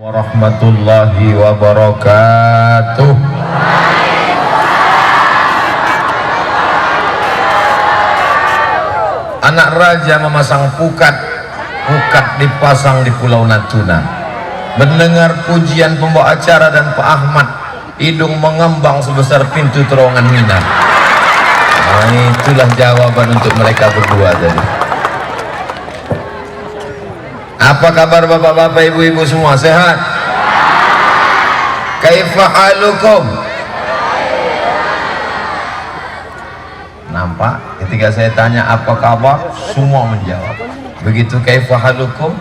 warahmatullahi wabarakatuh. Anak raja memasang pukat dipasang di Pulau Natuna. Mendengar pujian pembawa acara dan Pak Ahmad, hidung mengembang sebesar pintu terowongan Mina. Nah, itulah jawaban untuk mereka berdua tadi. Apa kabar bapak-bapak, ibu-ibu semua? Sehat? Kaifa halukum? Nampak? Ketika saya tanya apa kabar, semua menjawab. Begitu kaifa halukum,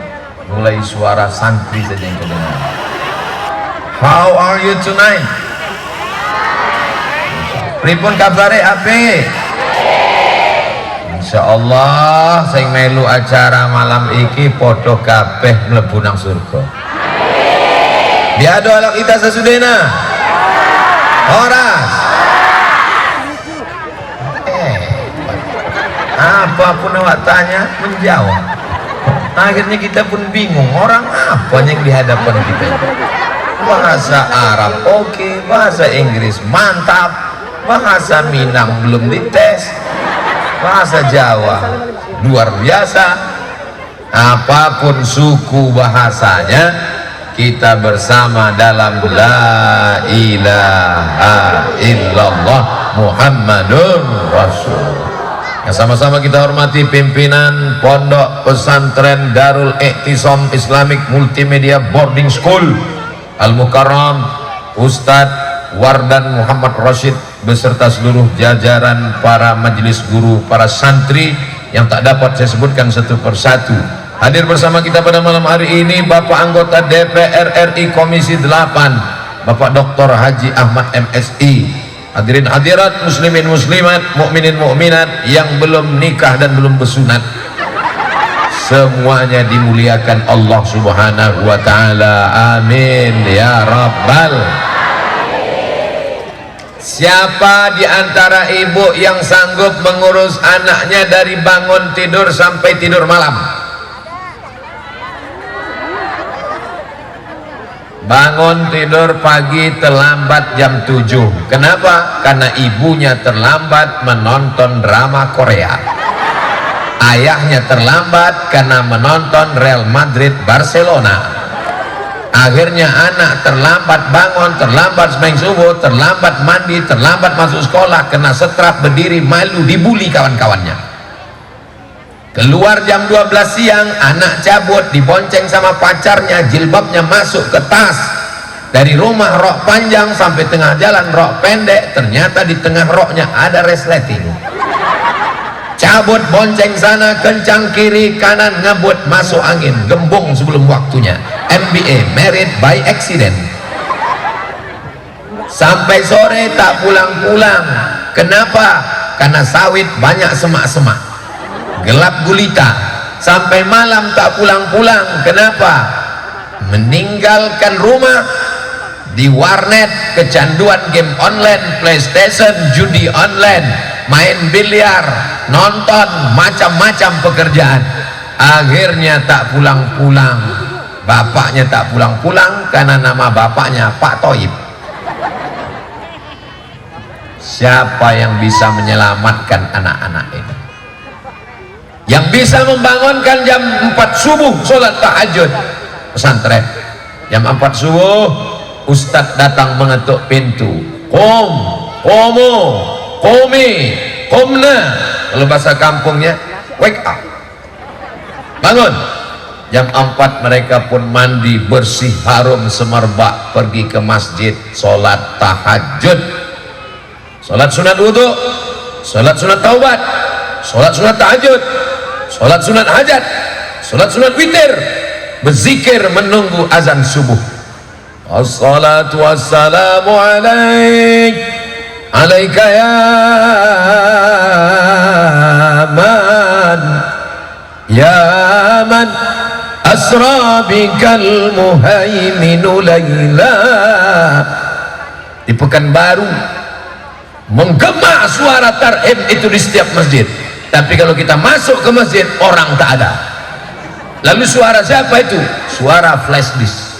mulai suara santri saja yang kedengaran. How are you tonight? Pripun kabare ape? Insyaallah sing melu acara malam iki padha kabeh mlebu nang surga. Biado alak kita sesudena. Horas. Apapun awak tanya menjawab. Akhirnya kita pun bingung, orang apa yang di hadapan kita. Bahasa Arab oke, bahasa Inggris mantap, bahasa Minang belum dites, bahasa Jawa luar biasa. Apapun suku bahasanya, kita bersama dalam la ilaha illallah Muhammadun Rasul. Sama-sama kita hormati pimpinan Pondok Pesantren Darul Iktisam Islamic Multimedia Boarding School Al-Mukarram, Ustadz Wardan Muhammad Rashid beserta seluruh jajaran para majelis guru, para santri yang tak dapat saya sebutkan satu persatu. Hadir bersama kita pada malam hari ini Bapak anggota DPR RI Komisi 8 Bapak Dr. Haji Ahmad MSI. Hadirin hadirat, muslimin muslimat, mukminin mukminat yang belum nikah dan belum bersunat, semuanya dimuliakan Allah Subhanahu wa taala. Amin ya rabbal. Siapa di antara ibu yang sanggup mengurus anaknya dari bangun tidur sampai tidur malam? Bangun tidur pagi terlambat jam 7. Kenapa? Karena ibunya terlambat menonton drama Korea. Ayahnya terlambat karena menonton Real Madrid Barcelona. Akhirnya anak terlambat bangun, terlambat sembahyang subuh, terlambat mandi, terlambat masuk sekolah, kena setrap, berdiri, malu, dibully kawan-kawannya. Keluar jam 12 siang, anak cabut, dibonceng sama pacarnya, jilbabnya masuk ke tas. Dari rumah rok panjang sampai tengah jalan rok pendek, ternyata di tengah roknya ada resleting. Cabut, bonceng sana, kencang kiri, kanan, ngebut, masuk angin, gembung sebelum waktunya. MBA, married by accident. Sampai sore tak pulang-pulang. Kenapa? Karena sawit banyak semak-semak, gelap gulita. Sampai malam tak pulang-pulang. Kenapa? Meninggalkan rumah di warnet, kecanduan game online, PlayStation, judi online, main biliar, nonton, macam-macam pekerjaan. Akhirnya tak pulang-pulang. Bapaknya tak pulang-pulang karena nama bapaknya Pak Toib. Siapa yang bisa menyelamatkan anak-anak ini? Yang bisa membangunkan jam 4 subuh sholat tahajud pesantren. Jam 4 subuh Ustadz datang mengetuk pintu. Qom, qomu, qomi, qomna. Kalau bahasa kampungnya wake up, bangun. Jam 4 mereka pun mandi bersih harum semerbak, pergi ke masjid sholat tahajud, sholat sunat wudhu, sholat sunat taubat, sholat sunat tahajud, sholat sunat hajat, sholat sunat witir, berzikir menunggu azan subuh. Assalatu wassalamu alaika ya man asra bikal muhaiminu layla. Di Pekanbaru menggema suara tarhim itu di setiap masjid. Tapi kalau kita masuk ke masjid, orang tak ada. Lalu suara siapa itu? Suara flash disk.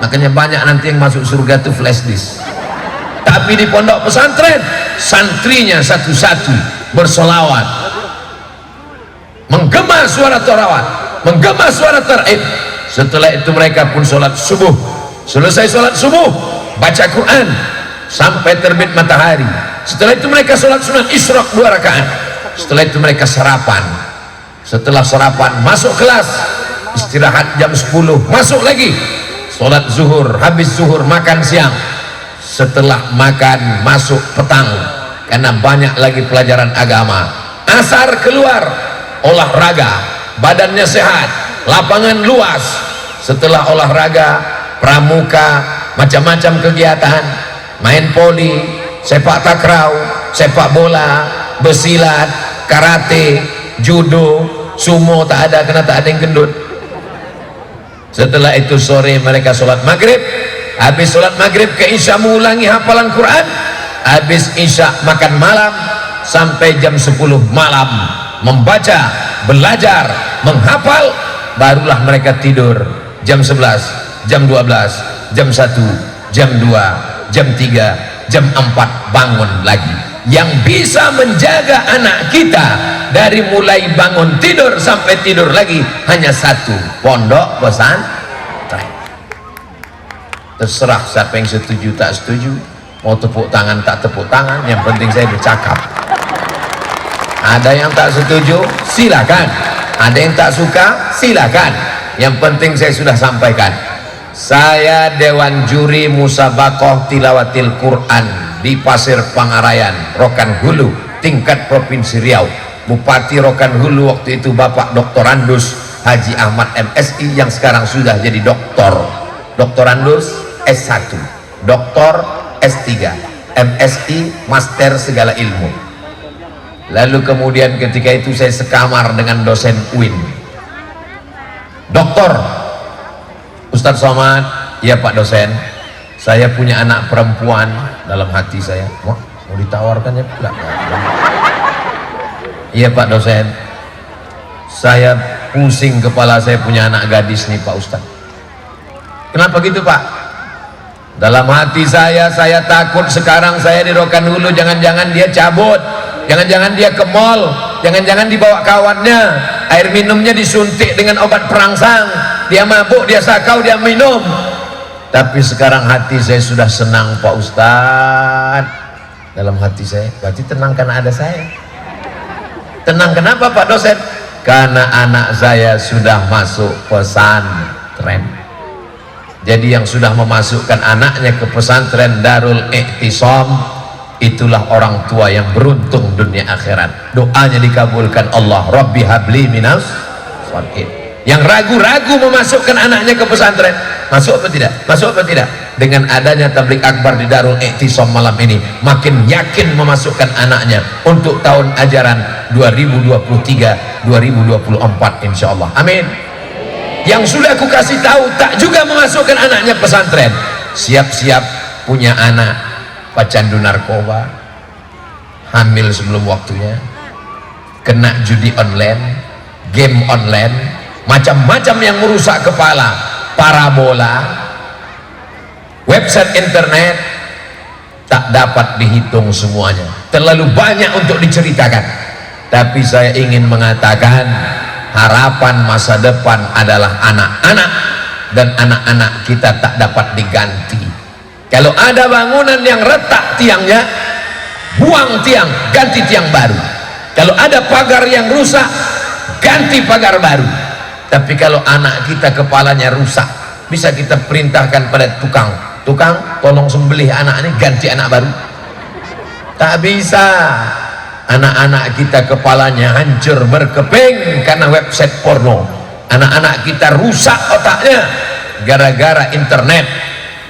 makanya banyak nanti yang masuk surga tuh flash disk. Tapi di pondok pesantren santrinya satu-satu bersolawat, menggema suara tarawat, menggema suara taib. Setelah itu mereka pun sholat subuh. Selesai sholat subuh baca Quran sampai terbit matahari. Setelah itu mereka sholat sunat isyraq 2 rakaat. Setelah itu mereka sarapan. Setelah sarapan masuk kelas, istirahat jam 10, masuk lagi sholat zuhur, habis zuhur makan siang. Setelah makan masuk petang karena banyak lagi pelajaran agama. Asar keluar olahraga, badannya sehat, lapangan luas. Setelah olahraga pramuka, macam-macam kegiatan, main poli, sepak takraw, sepak bola, besilat, karate, judo, sumo, tak ada karena tak ada yang gendut. Setelah itu sore mereka sholat maghrib. Habis sholat maghrib ke isya mengulangi hafalan Quran. Habis isya makan malam sampai jam 10 malam membaca, belajar, menghafal. Barulah mereka tidur jam 11, jam 12, jam 1, jam 2, jam 3, jam 4 bangun lagi. Yang bisa menjaga anak kita dari mulai bangun tidur sampai tidur lagi hanya satu, pondok pesantren. Terserah siapa yang setuju tak setuju, mau tepuk tangan tak tepuk tangan, yang penting saya bercakap. Ada yang tak setuju silakan, ada yang tak suka silakan, yang penting saya sudah sampaikan. Saya Dewan Juri Musabaqah Tilawatil Quran di Pasir Pangarayan, Rokan Hulu, tingkat Provinsi Riau. Bupati Rokan Hulu waktu itu Bapak Doktorandus Haji Ahmad MSI yang sekarang sudah jadi doktor. Doktorandus S1, doktor S3, MSI, master segala ilmu. Lalu kemudian ketika itu saya sekamar dengan dosen UIN. Doktor Ustadz Somad, ya Pak dosen, saya punya anak perempuan. Dalam hati saya, mau ditawarkan ya pula. Iya Pak dosen, saya pusing kepala, saya punya anak gadis nih Pak Ustadz. Kenapa gitu Pak? Dalam hati saya takut sekarang saya di Rokan Hulu, jangan-jangan dia cabut, jangan-jangan dia ke mall, jangan-jangan dibawa kawannya, air minumnya disuntik dengan obat perangsang, dia mabuk, dia sakau, dia minum. Tapi sekarang hati saya sudah senang Pak Ustadz. Dalam hati saya, berarti tenang karena ada saya. Tenang kenapa Pak dosen? Karena anak saya sudah masuk pesantren. Jadi yang sudah memasukkan anaknya ke pesantren Darul Iktisam, itulah orang tua yang beruntung dunia akhirat. Doanya dikabulkan Allah, Rabbi habli minas sholihin. Yang ragu-ragu memasukkan anaknya ke pesantren, masuk apa tidak? Masuk apa tidak? Dengan adanya tablik akbar di Darul Iktisam malam ini, makin yakin memasukkan anaknya untuk tahun ajaran 2023-2024 insyaallah. Amin. Yang sudah aku kasih tahu tak juga memasukkan anaknya pesantren, siap-siap punya anak pecandu narkoba, hamil sebelum waktunya, kena judi online, game online, macam-macam yang merusak kepala, parabola, website internet, tak dapat dihitung semuanya, terlalu banyak untuk diceritakan. Tapi saya ingin mengatakan, harapan masa depan adalah anak-anak, dan anak-anak kita tak dapat diganti. Kalau ada bangunan yang retak tiangnya, buang tiang, ganti tiang baru. Kalau ada pagar yang rusak, ganti pagar baru. Tapi kalau anak kita kepalanya rusak, bisa kita perintahkan pada tukang, tolong sembelih anak ini, ganti anak baru? Tak bisa. Anak-anak kita kepalanya hancur berkeping karena website porno. Anak-anak kita rusak otaknya gara-gara internet.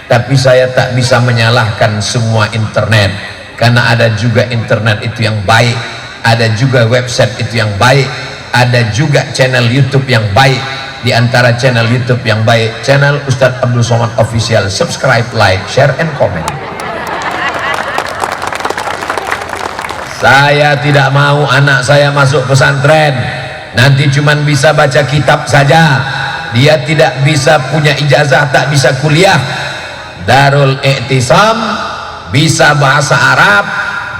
Tapi saya tak bisa menyalahkan semua internet, karena ada juga internet itu yang baik, ada juga website itu yang baik, ada juga channel YouTube yang baik. Di antara channel YouTube yang baik, channel Ustadz Abdul Somad Official. Subscribe, like, share, and comment. Saya tidak mau anak saya masuk pesantren, nanti cuman bisa baca kitab saja, dia tidak bisa punya ijazah, tak bisa kuliah. Darul I'tisam bisa bahasa Arab,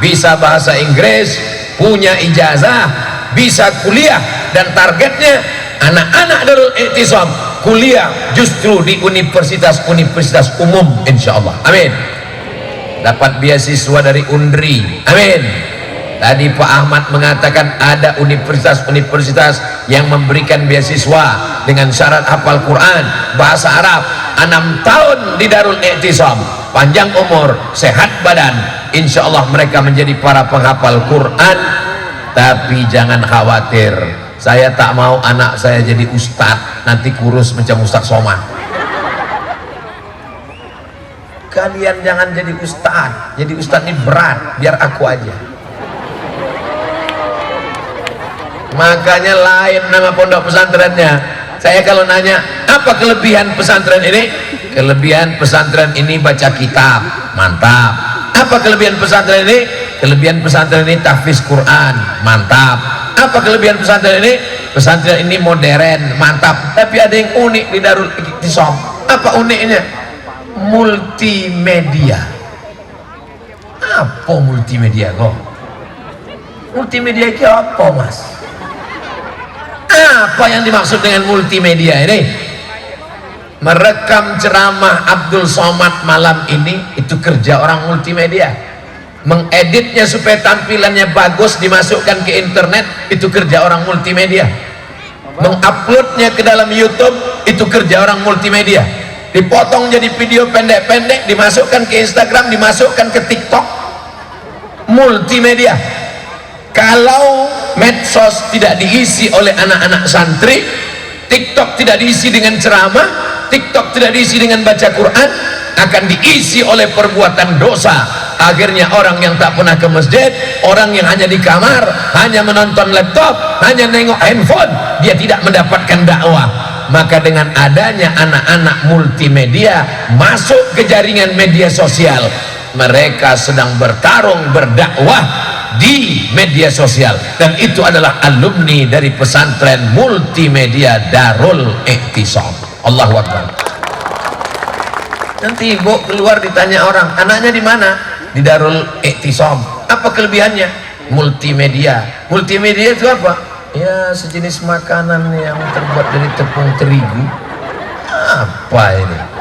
bisa bahasa Inggris, punya ijazah, bisa kuliah, dan targetnya anak-anak Darul I'tisam kuliah justru di universitas-universitas umum, insyaallah. Amin. Dapat beasiswa dari UNDRI. Amin. Tadi Pak Ahmad mengatakan ada universitas-universitas yang memberikan beasiswa dengan syarat hafal Quran, bahasa Arab, 6 tahun di Darul I'tisam, panjang umur, sehat badan, insya Allah mereka menjadi para penghafal Quran. Tapi jangan khawatir, saya tak mau anak saya jadi ustadz, nanti kurus macam Ustadz Somad. Kalian jangan jadi ustadz, jadi ustadz ini berat, biar aku aja. Makanya lain nama pondok pesantrennya. Saya kalau nanya apa kelebihan pesantren ini, kelebihan pesantren ini baca kitab, mantap. Apa kelebihan pesantren ini? Kelebihan pesantren ini tahfiz Quran, mantap. Apa kelebihan pesantren ini? Pesantren ini modern, mantap. Tapi ada yang unik di Darul I'tisam. Apa uniknya? Multimedia. Apa multimedia kok? Multimedia itu apa, Mas? Apa yang dimaksud dengan multimedia ini? Merekam ceramah Abdul Somad malam ini itu kerja orang multimedia. Mengeditnya supaya tampilannya bagus, dimasukkan ke internet, itu kerja orang multimedia. Menguploadnya ke dalam YouTube, itu kerja orang multimedia. Dipotong jadi video pendek-pendek, dimasukkan ke Instagram, dimasukkan ke TikTok, multimedia. Kalau medsos tidak diisi oleh anak-anak santri, TikTok tidak diisi dengan ceramah, TikTok tidak diisi dengan baca Quran, akan diisi oleh perbuatan dosa. Akhirnya orang yang tak pernah ke masjid, orang yang hanya di kamar, hanya menonton laptop, hanya nengok handphone, dia tidak mendapatkan dakwah. Maka dengan adanya anak-anak multimedia masuk ke jaringan media sosial, mereka sedang bertarung berdakwah di media sosial, dan itu adalah alumni dari pesantren multimedia Darul I'tisam. Allahu Akbar. Nanti ibu keluar ditanya orang, anaknya di mana? Di Darul I'tisam. Apa kelebihannya? Multimedia. Multimedia itu apa? Ya, sejenis makanan yang terbuat dari tepung terigu. Apa ini?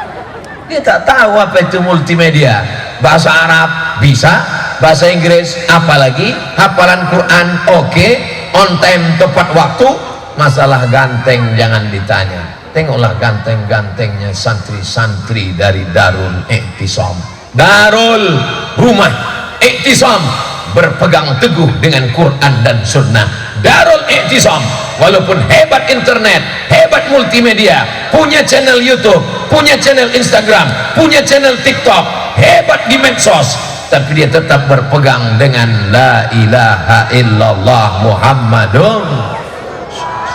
Dia tak tahu apa itu multimedia. Bahasa Arab bisa, bahasa Inggris apalagi, hafalan Quran oke, on time tepat waktu. Masalah ganteng jangan ditanya. Tengoklah ganteng-gantengnya santri-santri dari Darul I'tisam. Darul rumah I'tisam berpegang teguh dengan Quran dan Sunnah. Darul I'tisam walaupun hebat internet, hebat multimedia, punya channel YouTube, punya channel Instagram, punya channel TikTok, hebat di medsos, tapi dia tetap berpegang dengan la ilaha illallah Muhammadun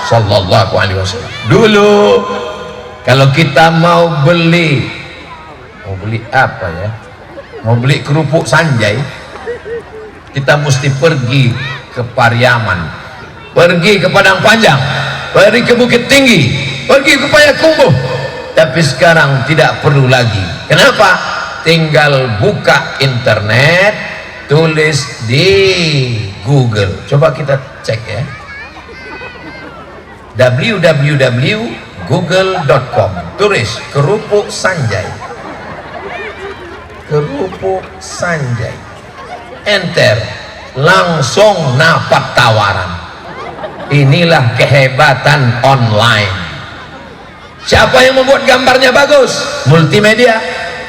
sallallahu alaihi wasallam. Dulu kalau kita mau beli apa ya, mau beli kerupuk Sanjay, kita mesti pergi ke Pariaman, pergi ke Padang Panjang, pergi ke Bukit Tinggi, pergi ke Payakumbuh. Tapi sekarang tidak perlu lagi. Kenapa? Tinggal buka internet, tulis di Google. Coba kita cek ya, www.google.com, tulis kerupuk Sanjay, kerupuk Sanjay, enter, langsung dapat tawaran. Inilah kehebatan online. Siapa yang membuat gambarnya bagus? Multimedia.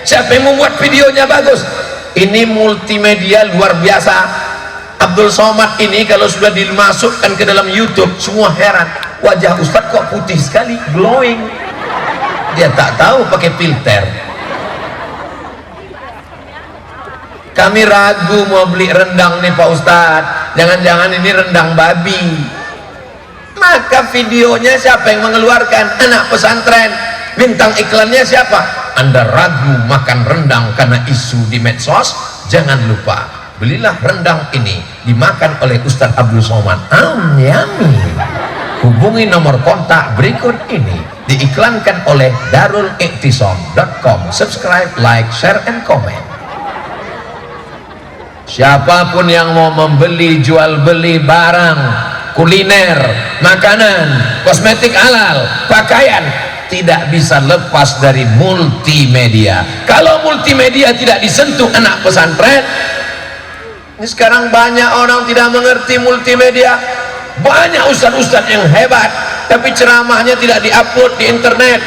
Siapa yang membuat videonya bagus? Ini multimedia luar biasa. Abdul Somad ini kalau sudah dimasukkan ke dalam YouTube, semua heran, wajah Ustadz kok putih sekali, glowing. Dia tak tahu pakai filter. Kami ragu mau beli rendang nih Pak Ustadz, jangan-jangan ini rendang babi. Maka videonya siapa yang mengeluarkan? Anak pesantren. Bintang iklannya siapa? Anda ragu makan rendang karena isu di medsos? Jangan lupa, belilah rendang ini, dimakan oleh Ustadz Abdul Somad. Yummy. Hubungi nomor kontak berikut ini. diiklankan oleh darul'iktisam.com. Subscribe, like, share, and comment. Siapapun yang mau membeli, jual beli barang, kuliner, makanan, kosmetik halal, pakaian, tidak bisa lepas dari multimedia. Kalau multimedia tidak disentuh anak pesantren, ini sekarang banyak orang tidak mengerti multimedia. Banyak ustadz-ustadz yang hebat, tapi ceramahnya tidak diupload di internet.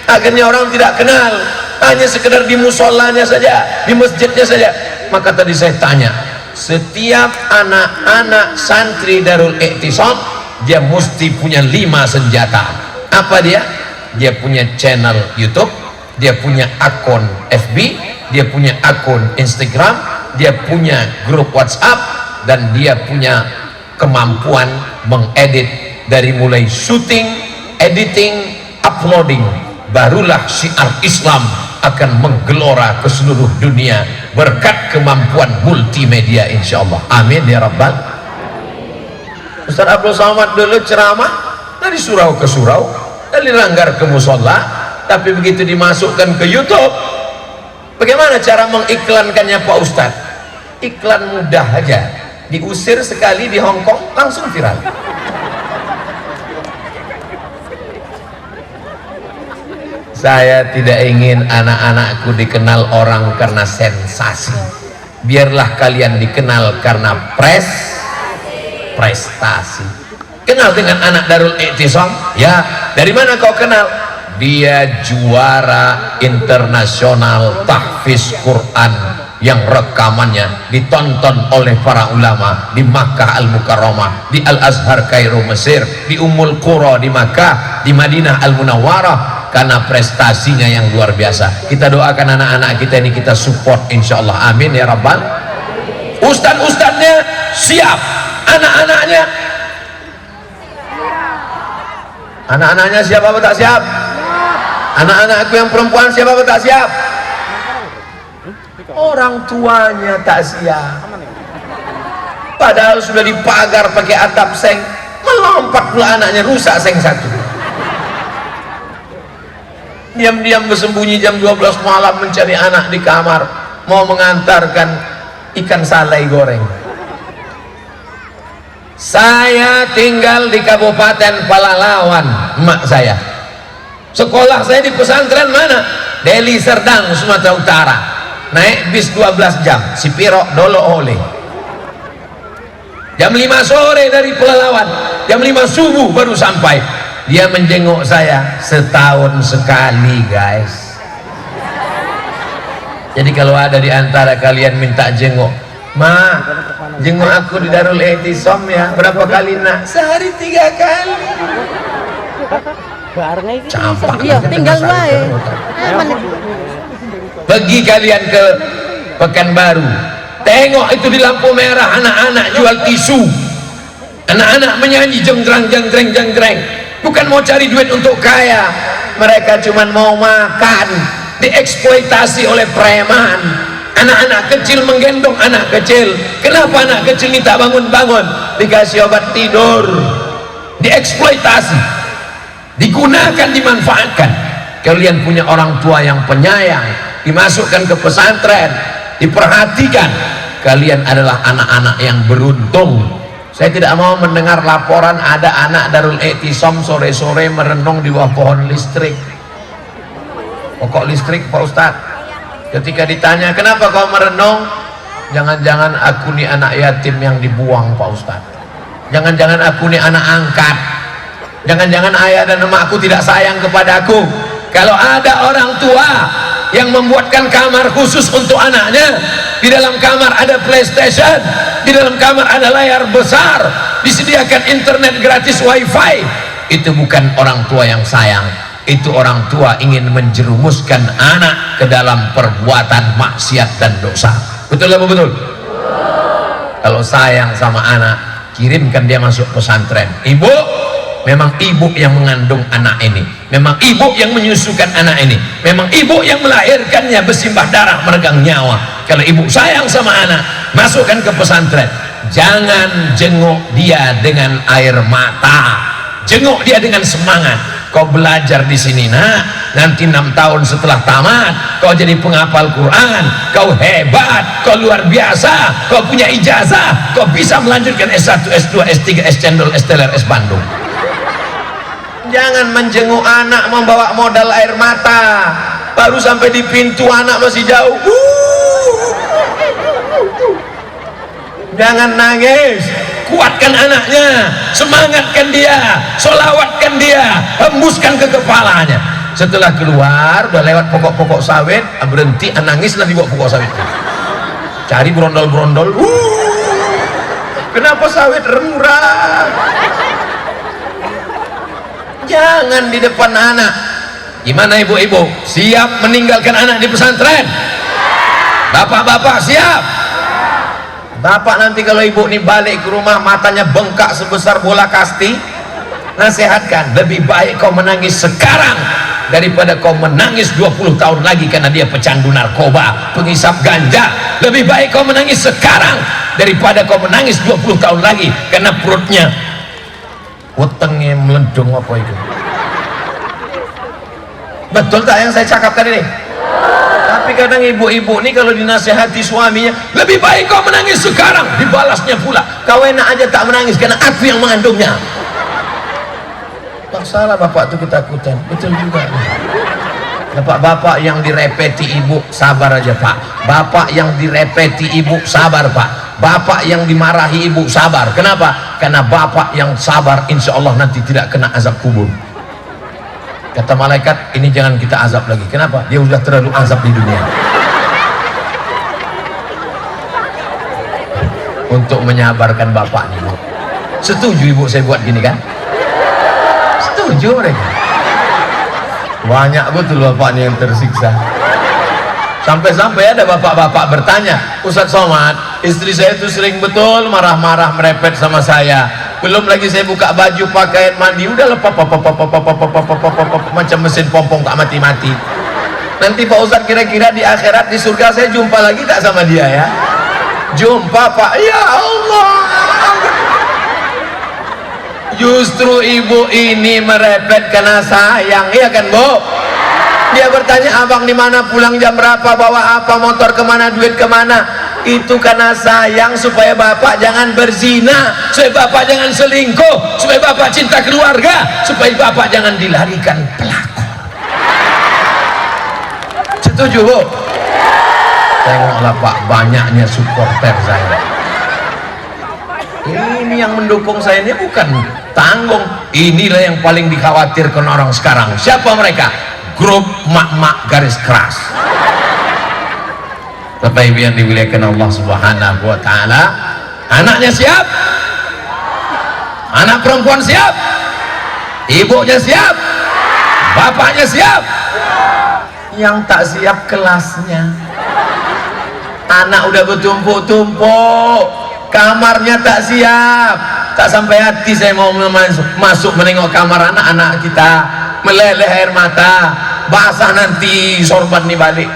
Akhirnya orang tidak kenal, hanya sekedar di musolanya saja, di masjidnya saja. Maka tadi saya tanya, setiap anak-anak santri Darul Iktisam, dia mesti punya 5 senjata. Apa dia? Dia punya channel YouTube, dia punya akun FB, dia punya akun Instagram, dia punya grup WhatsApp, dan dia punya kemampuan mengedit dari mulai syuting, editing, uploading. Barulah syiar Islam akan menggelora ke seluruh dunia berkat kemampuan multimedia, insyaallah. Amin ya rabbal. Ustaz Abdul Somad dulu ceramah dari surau ke surau, dari langgar ke musola, tapi begitu dimasukkan ke YouTube, bagaimana cara mengiklankannya Pak Ustaz? Iklan mudah aja, diusir sekali di Hong Kong langsung viral. Saya tidak ingin anak-anakku dikenal orang karena sensasi. Biarlah kalian dikenal karena prestasi. Kenal dengan anak Darul Iktisam? Ya, dari mana kau kenal? Dia juara internasional tahfiz Quran yang rekamannya ditonton oleh para ulama di Makkah Al-Mukarramah, di Al-Azhar Kairo Mesir, di Ummul Qura di Makkah, di Madinah Al-Munawwarah, karena prestasinya yang luar biasa. Kita doakan anak-anak kita ini, kita support insyaallah. Amin ya rabbal. Ustadz-ustadznya siap, anak-anaknya siap apa tak siap? Anak-anakku yang perempuan siap apa tak siap? Orang tuanya tak siap, padahal sudah dipagar pakai atap seng, melompat pula anaknya, rusak seng satu. Diam-diam bersembunyi jam 12 malam mencari anak di kamar, mau mengantarkan ikan salai goreng. Saya tinggal di Kabupaten Palalawan, emak saya. Sekolah saya di pesantren mana? Deli Serdang, Sumatera Utara. Naik bis 12 jam, Sipiro Dolo Ole. Jam 5 sore dari Pelalawan, jam 5 subuh baru sampai. Dia menjenguk saya setahun sekali, guys. Jadi kalau ada di antara kalian minta jenguk, Ma, jenguk aku di Darul Iktisam ya. Berapa kali nak? Sehari 3 kali. Campak iya, tinggal wae. Pergi kalian ke Pekanbaru, tengok itu di lampu merah anak-anak jual tisu, anak-anak menyanyi jenggrang jenggreng jenggreng. Bukan mau cari duit untuk kaya, mereka cuma mau makan. Dieksploitasi oleh preman. Anak-anak kecil menggendong anak kecil. Kenapa anak kecil ini tak bangun-bangun? Dikasih obat tidur. Dieksploitasi, digunakan, dimanfaatkan. Kalian punya orang tua yang penyayang, dimasukkan ke pesantren, diperhatikan. Kalian adalah anak-anak yang beruntung. Saya tidak mau mendengar laporan ada anak Darul Iktisam sore-sore merenung di bawah pohon listrik. Pokok listrik Pak Ustadz. Ketika ditanya kenapa kau merenung, jangan-jangan aku nih anak yatim yang dibuang Pak Ustadz, jangan-jangan aku nih anak angkat, jangan-jangan ayah dan emakku tidak sayang kepadaku. Kalau ada orang tua yang membuatkan kamar khusus untuk anaknya, di dalam kamar ada PlayStation, di dalam kamar ada layar besar, disediakan internet gratis wifi, itu bukan orang tua yang sayang. Itu orang tua ingin menjerumuskan anak ke dalam perbuatan maksiat dan dosa. Betul apa betul? Kalau sayang sama anak, kirimkan dia masuk pesantren. Ibu, memang ibu yang mengandung anak ini, memang ibu yang menyusukan anak ini, memang ibu yang melahirkannya bersimbah darah meregang nyawa. Kalau ibu sayang sama anak, masukkan ke pesantren. Jangan jenguk dia dengan air mata, jenguk dia dengan semangat. kau belajar di sini nak, nanti 6 tahun setelah tamat kau jadi penghafal Quran, kau hebat, kau luar biasa, kau punya ijazah, kau bisa melanjutkan S1, S2, S3, S Cendol, S Teler, S Bandung. Jangan menjenguk anak membawa modal air mata, baru sampai di pintu anak masih jauh. Jangan nangis, kuatkan anaknya, semangatkan dia, solawatkan dia, hembuskan ke kepalanya. Setelah keluar udah lewat pokok-pokok sawit, berhenti, nangislah di bawah pokok sawit, cari brondol-brondol. Kenapa sawit remurah? Jangan di depan anak. Gimana ibu-ibu, siap meninggalkan anak di pesantren? Bapak-bapak siap? Bapak nanti kalau ibu nih balik ke rumah matanya bengkak sebesar bola kasti, nasihatkan, lebih baik kau menangis sekarang daripada kau menangis 20 tahun lagi karena dia pecandu narkoba, penghisap ganja. Lebih baik kau menangis sekarang daripada kau menangis 20 tahun lagi karena perutnya wetengnya melendung apa itu. Betul tak yang saya cakapkan ini? Tapi kadang ibu-ibu nih kalau dinasihati suaminya, lebih baik kau menangis sekarang, dibalasnya pula, kau enak aja tak menangis karena aku yang mengandungnya. Tak salah bapak itu ketakutan, betul juga. Bapak-bapak yang direpeti ibu, sabar aja pak. Bapak yang direpeti ibu, sabar pak. Bapak yang dimarahi ibu, sabar. Kenapa? Karena bapak yang sabar insya Allah nanti tidak kena azab kubur. Kata malaikat, ini jangan kita azab lagi. Kenapa? Dia sudah terlalu azab di dunia. Untuk menyabarkan bapak nih bu. Setuju ibu saya buat gini kan? Setuju mereka. Banyak betul bapak nih yang tersiksa. Sampai-sampai ada bapak-bapak bertanya, Ustadz Somad, istri saya itu sering betul marah-marah merepet sama saya. Belum lagi saya buka baju pakaian mandi udah lepas macam mesin pompong tak mati-mati. Nanti Pak Ustadz kira-kira di akhirat di surga saya jumpa lagi tak sama dia ya? Jumpa Pak. Ya Allah, justru ibu ini merepet karena sayang, iya kan Bu? Dia bertanya, abang di mana, pulang jam berapa, bawa apa, motor kemana, duit kemana? Itu karena sayang supaya bapak jangan berzina, supaya bapak jangan selingkuh, supaya bapak cinta keluarga, supaya bapak jangan dilarikan pelakor. Setuju Bu? Tengoklah Pak, banyaknya supporter saya. Ini yang mendukung saya ini bukan tanggung. Inilah yang paling dikhawatirkan orang sekarang. Siapa mereka? Grup mak-mak garis keras. Bapak Ibu yang dimuliakan Allah Subhanahu wa taala, anaknya siap? Anak perempuan siap? Ibunya siap? Bapaknya siap? Yang tak siap kelasnya. Anak udah bertumpuk-tumpuk, kamarnya tak siap. Tak sampai hati saya mau masuk menengok kamar anak-anak kita, meleleh air mata, basah nanti sorban nih balik.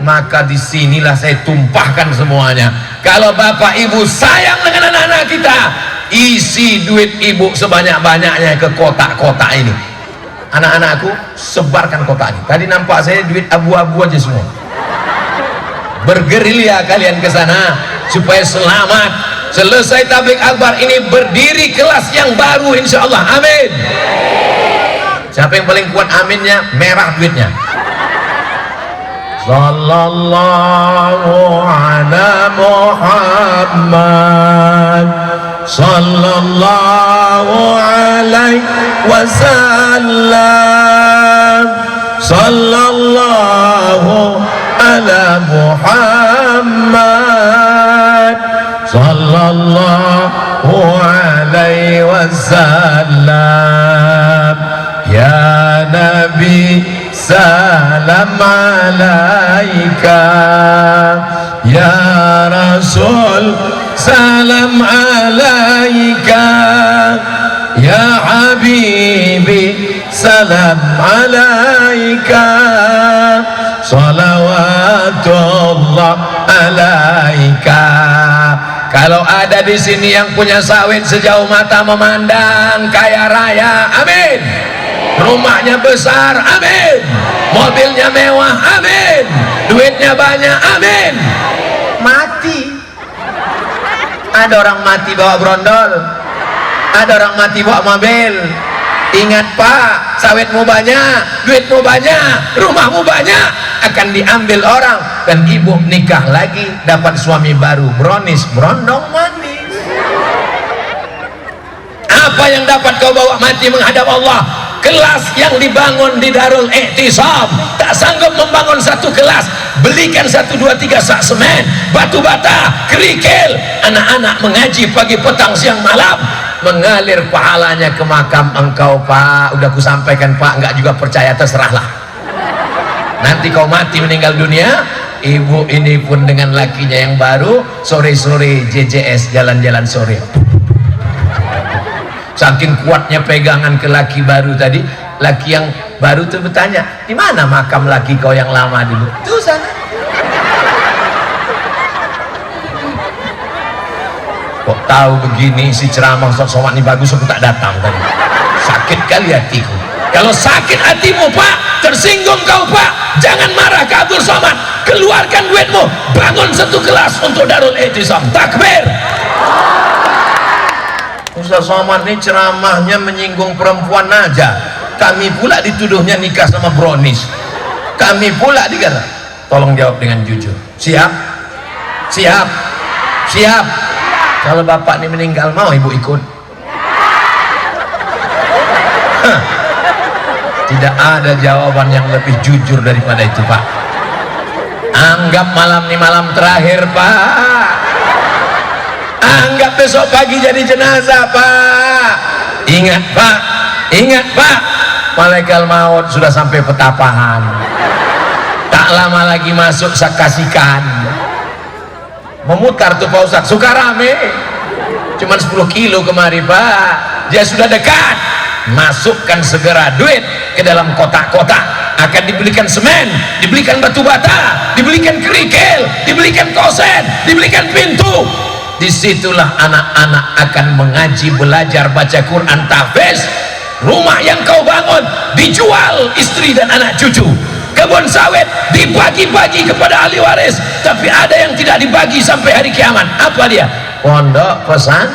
Maka disinilah saya tumpahkan semuanya. Kalau bapak ibu sayang dengan anak-anak kita, isi duit ibu sebanyak-banyaknya ke kotak-kotak ini. Anak-anakku sebarkan kotak ini. Tadi nampak saya duit abu-abu aja semua. Bergerilya kalian ke sana supaya selamat. Selesai tabligh akbar ini berdiri kelas yang baru insya Allah. Amin. Siapa yang paling kuat aminnya? Merah duitnya. Sallallahu ala Muhammad, sallallahu alaihi wasallam, sallallahu ala Muhammad, sallallahu alaihi wasallam. Ya Nabi salam alaika, ya Rasul salam alaika, ya Habibi salam alaika, salawatullah alaika. Kalau ada di sini yang punya sawit sejauh mata memandang, kaya raya, amin. Rumahnya besar, amin. Mobilnya mewah, amin. Duitnya banyak, amin. Mati. Ada orang mati bawa brondol, ada orang mati bawa mobil. Ingat Pak, sawitmu banyak, duitmu banyak, rumahmu banyak, akan diambil orang. Dan ibu nikah lagi, dapat suami baru, bronis, brondong manis. Apa yang dapat kau bawa mati menghadap Allah? Kelas yang dibangun di Darul I'tisam, tak sanggup membangun satu kelas, belikan 1, 2, 3 sak semen, batu bata, kerikil, anak-anak mengaji pagi petang siang malam, mengalir pahalanya ke makam engkau Pak. Udah ku sampaikan Pak, enggak juga percaya, terserahlah. Nanti kau mati meninggal dunia, ibu ini pun dengan lakinya yang baru, sore-sore JJS, jalan-jalan sore. Saking kuatnya pegangan ke laki baru tadi, laki yang baru tuh bertanya, di mana makam laki kau yang lama dulu? Tuh sana. Kok tahu begini si ceramah Ustaz Somad ini bagus, aku tak datang tadi. Sakit kali hatiku. Kalau sakit hatimu Pak, tersinggung kau Pak, jangan marah ke Abdul Somad, keluarkan duitmu, bangun satu kelas untuk Darul I'tisam. Takbir. Ustaz Somad ini ceramahnya menyinggung perempuan aja, kami pula dituduhnya nikah sama bronis, kami pula dikata. Tolong jawab dengan jujur. Siap? Siap? Siap? Kalau bapak ini meninggal, mau ibu ikut? Hah. Tidak ada jawaban yang lebih jujur daripada itu Pak. Anggap malam ini malam terakhir Pak, anggap besok pagi jadi jenazah Pak. Ingat Pak, ingat Pak, malaikat maut sudah sampai petapahan, tak lama lagi masuk sakasikan. Memutar tuh Pak Ustadz, suka rame, cuman 10 kilo kemari Pak, dia sudah dekat. Masukkan segera duit ke dalam kotak-kotak, akan dibelikan semen, dibelikan batu bata, dibelikan kerikil, dibelikan kosen, dibelikan pintu. Disitulah anak-anak akan mengaji, belajar, baca Quran, tahfiz. Rumah yang kau bangun dijual istri dan anak cucu. Kebun sawit dibagi-bagi kepada ahli waris, tapi ada yang tidak dibagi sampai hari kiamat. Apa dia? Pondok pesan.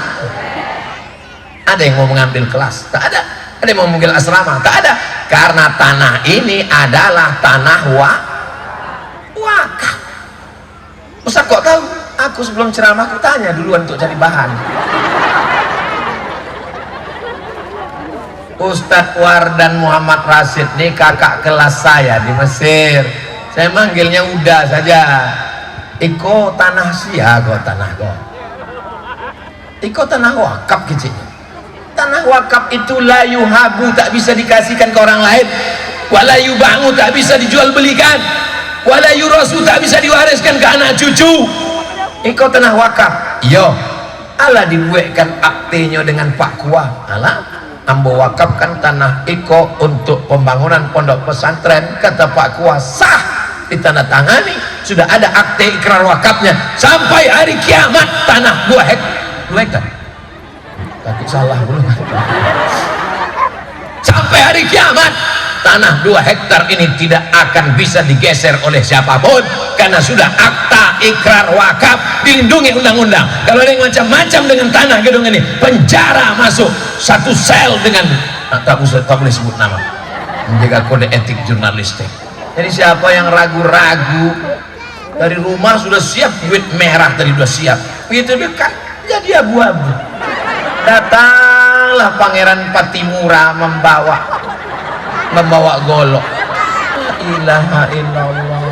Ada yang mau mengambil kelas? Tak ada. Ada yang mau mengambil asrama? Tak ada. Karena tanah ini adalah tanah wakaf. Ustaz kok tahu? Aku sebelum ceramah aku tanya duluan untuk cari bahan. Ustadz Wardan Muhammad Rasid nih kakak kelas saya di Mesir. Saya manggilnya udah saja. Iko tanah sia kok tanah kok. Iko tanah wakaf kecil. Tanah wakaf itu la yuhabu, tak bisa dikasihkan ke orang lain. Wala yubangu, tak bisa dijual belikan. Wala yurasu, tak bisa diwariskan ke anak cucu. Iko tanah wakaf. Yo, ala dibuatkan aktenya dengan Pak Kuah. Ala ambo wakafkan tanah Iko untuk pembangunan pondok pesantren. Kata Pak Kuah, sah, ditandatangani, sudah ada akte ikrar wakafnya. Sampai hari kiamat tanah 2 hektar. Tapi salah belum. Sampai hari kiamat tanah 2 hektar ini tidak akan bisa digeser oleh siapapun, karena sudah akta ikrar wakaf, dilindungi undang-undang. Kalau ada yang macam-macam dengan tanah gedung ini, penjara masuk 1 sel dengan tak boleh sebut nama, menjaga kode etik jurnalistik. Jadi siapa yang ragu-ragu, dari rumah sudah siap, duit merah tadi sudah siap, begitu dekat jadi abu-abu. Datanglah Pangeran Patimura membawa golok. La ilaha illallah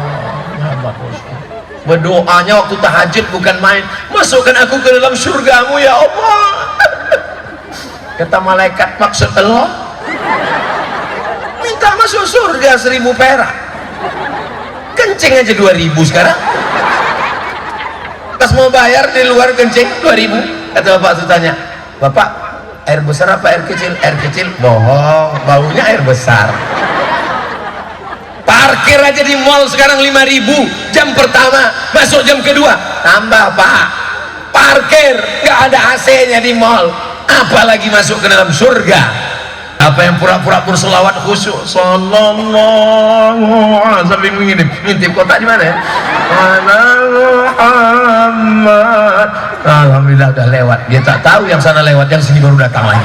Muhammad Rasul. Berdoanya waktu tahajud bukan main, masukkan aku ke dalam surgamu ya Allah. Kata malaikat, maksud Allah minta masuk surga 1000 perak, kencing aja 2000 sekarang. Pas mau bayar di luar kencing 2000. Kata bapak itu tanya, Bapak air besar apa air kecil? Air kecil. Bohong, baunya air besar. Parkir aja di mall sekarang 5.000 jam pertama, masuk jam kedua tambah Pak. parkir, nggak ada AC-nya di mall, apalagi masuk ke dalam surga. Apa yang pura-pura berselawat khusyuk sallallahu alaihi sambil ngintip kota di mana ya? Muhammad. Alhamdulillah udah lewat. Dia tak tahu yang sana lewat, yang sini baru datang lagi.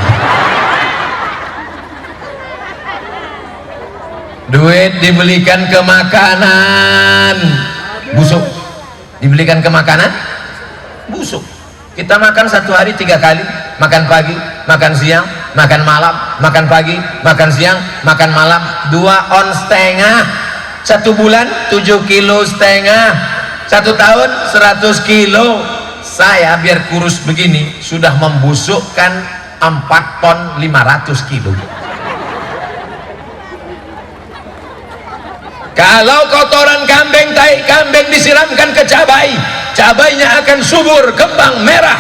Duit dibelikan ke makanan, busuk. Dibelikan ke makanan, busuk. Kita makan satu hari 3 kali, makan pagi, makan siang, makan malam, makan pagi, makan siang, makan malam, 2,5 on. 1 bulan 7,5 kilo, 1 tahun 100 kilo. Saya biar kurus begini sudah membusukkan 4 ton 500 kilo. Kalau kotoran kambing, tai kambing disiramkan ke cabai, cabainya akan subur, kembang merah.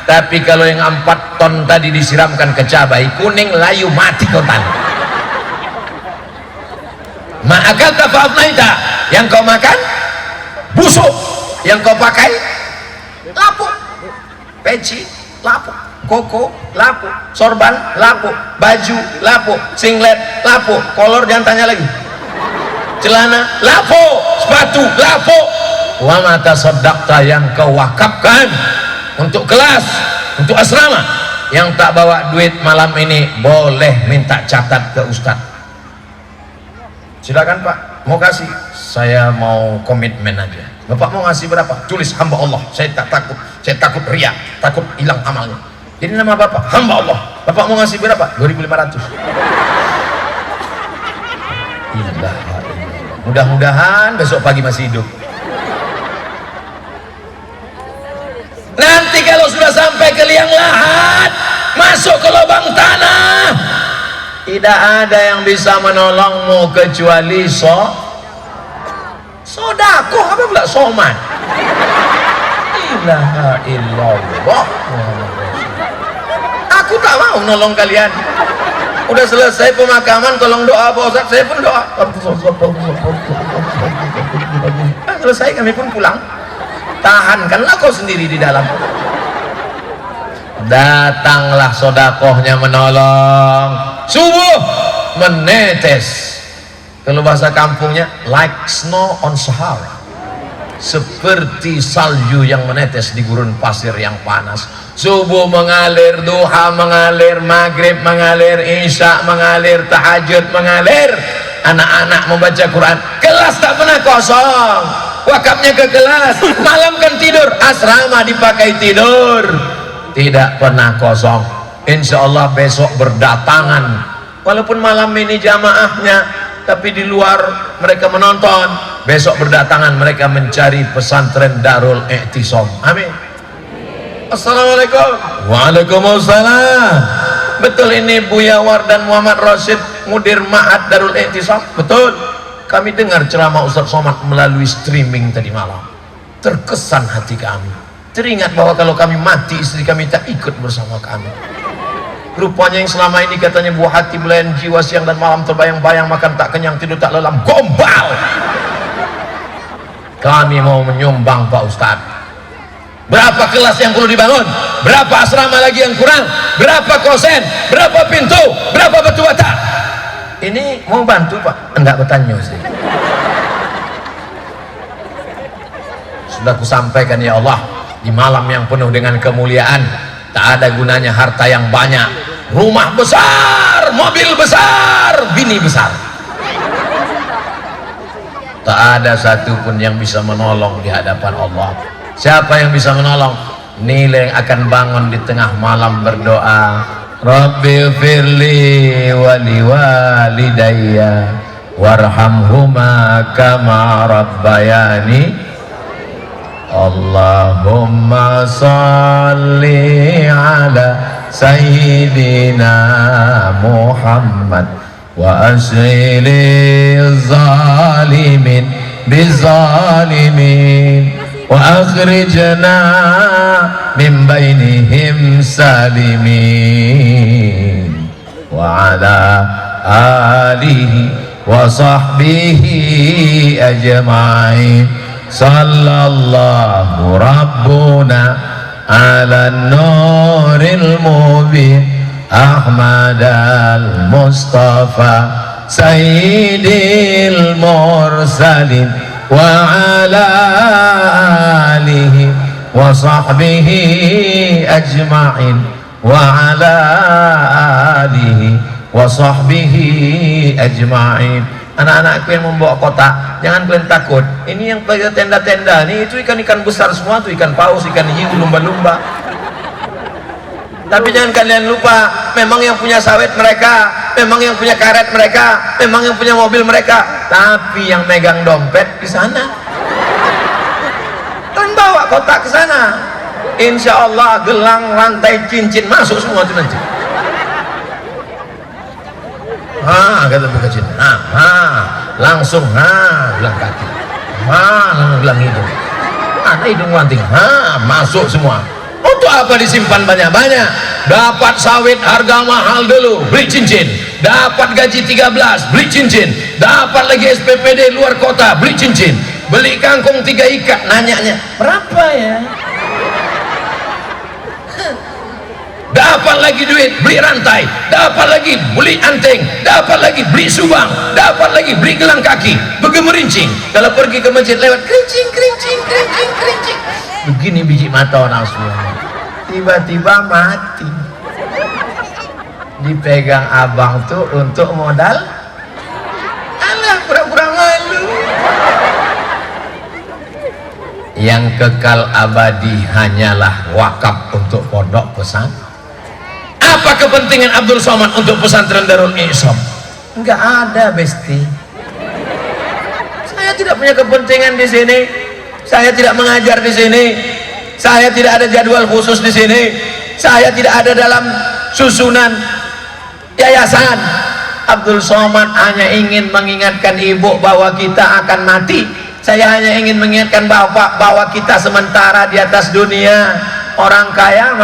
Tapi kalau yang 4 ton tadi disiramkan ke cabai, kuning, layu, mati kotan. Ma'akal tafa'afnaita, yang kau makan busuk, yang kau pakai lapuk, peci lapuk, koko lapuk, sorban lapuk, baju lapuk, singlet lapuk, kolor jangan tanya lagi, celana lapuk, sepatu lapuk. Wa mata sedakta, yang kau wakafkan untuk kelas, untuk asrama. Yang tak bawa duit malam ini boleh minta catat ke ustadz. Silakan Pak, mau kasih? Saya mau komitmen aja. Bapak mau ngasih berapa? Tulis hamba Allah. Saya tak takut, saya takut riya, takut hilang amalnya. Jadi nama Bapak hamba Allah. Bapak mau ngasih berapa? 2.500. Mudah-mudahan besok pagi masih hidup. Nanti kalau sudah sampai ke liang lahat, masuk ke lubang tanah, tidak ada yang bisa menolongmu kecuali sodakoh. Apa pula soman? Ilaha illallah. Aku tak mau nolong kalian. Udah selesai pemakaman, tolong doa Pak Ustaz. Saya pun doa. Selesai kami pun pulang. Tahankanlah kau sendiri di dalam. Datanglah sodakohnya menolong. Subuh menetes. Kalau bahasa kampungnya like snow on Sahara, seperti salju yang menetes di gurun pasir yang panas. Subuh mengalir, duha mengalir, maghrib mengalir, isya mengalir, tahajud mengalir. Anak-anak membaca Quran, kelas tak pernah kosong. Wakafnya ke kelas, malam kan tidur, asrama dipakai tidur, tidak pernah kosong. Insya Allah besok berdatangan, walaupun malam ini jamaahnya, tapi di luar mereka menonton. Besok berdatangan mereka mencari pesantren Darul I'tisam. Amin. Assalamualaikum. Waalaikumsalam. Betul ini Buya Wardan Muhammad Rashid, mudir Ma'had Darul I'tisam? Betul. Kami dengar ceramah Ustaz Somad melalui streaming tadi malam. Terkesan hati kami. Teringat bahwa kalau kami mati, istri kami tak ikut bersama kami. Rupanya yang selama ini katanya buah hati, belayan jiwa, siang dan malam terbayang-bayang, makan tak kenyang, tidur tak lelam, gombal. Kami mau menyumbang Pak Ustaz. Berapa kelas yang perlu dibangun? Berapa asrama lagi yang kurang? Berapa kosen? Berapa pintu? Berapa batu bata? Ini mau bantu Pak? Enggak, bertanya sih. Sudah kusampaikan ya Allah, di malam yang penuh dengan kemuliaan, tak ada gunanya harta yang banyak, rumah besar, mobil besar, bini besar. Tak ada satupun yang bisa menolong di hadapan Allah. Siapa yang bisa menolong? Nilai yang akan bangun di tengah malam berdoa, Rabbi firli wali walidayya warhamhuma kama rabbayani. Allahumma salli ala sayyidina Muhammad wa asli zalimin bizalimin wa akhrijna min bainihim salimin wa ala alihi wa sahbihi ajma'in. Sallallahu rabbuna ala nuril mubin Ahmad al-Mustafa Sayyidil mursalin wa ala alihi wa sahbihi ajma'in wa ala alihi wa sahbihi ajma'in. Anak-anakku yang membawa kotak, jangan kalian takut. Ini yang pada tenda-tenda ini, itu ikan-ikan besar semua, itu ikan paus, ikan hiu, lumba-lumba. Tapi jangan kalian lupa, memang yang punya sawit mereka, memang yang punya karet mereka, memang yang punya mobil mereka, tapi yang megang dompet di sana. Kalian bawa kotak ke sana, insya Allah gelang, rantai, cincin masuk semua itu nanti. Kata buka cinta, langsung, gelang kaki, gelang hidung, hidung ranting, masuk semua. Untuk apa disimpan banyak-banyak? Dapat sawit harga mahal dulu, beli cincin. Dapat gaji 13, beli cincin. Dapat lagi SPPD luar kota, beli cincin. Beli kangkung 3 ikat, nanyanya berapa ya? Dapat lagi duit, beli rantai. Dapat lagi beli anting. Dapat lagi beli subang. Dapat lagi beli gelang kaki. Bergemerincing. Kalau pergi ke masjid lewat kerincing, kerincing, kerincing, kerincing. Begini biji mata orang semua. Tiba-tiba mati. Dipegang abang tuh untuk modal. Alah, pura-pura malu. Yang kekal abadi hanyalah wakaf untuk pondok pesantren. Apa kepentingan Abdul Somad untuk pesantren Darul Ihsan? Enggak ada, Besti. Saya tidak punya kepentingan di sini. Saya tidak mengajar di sini. Saya tidak ada jadwal khusus di sini. Saya tidak ada dalam susunan yayasan. Abdul Somad hanya ingin mengingatkan ibu bahwa kita akan mati. Saya hanya ingin mengingatkan bapak bahwa kita sementara di atas dunia. Orang kaya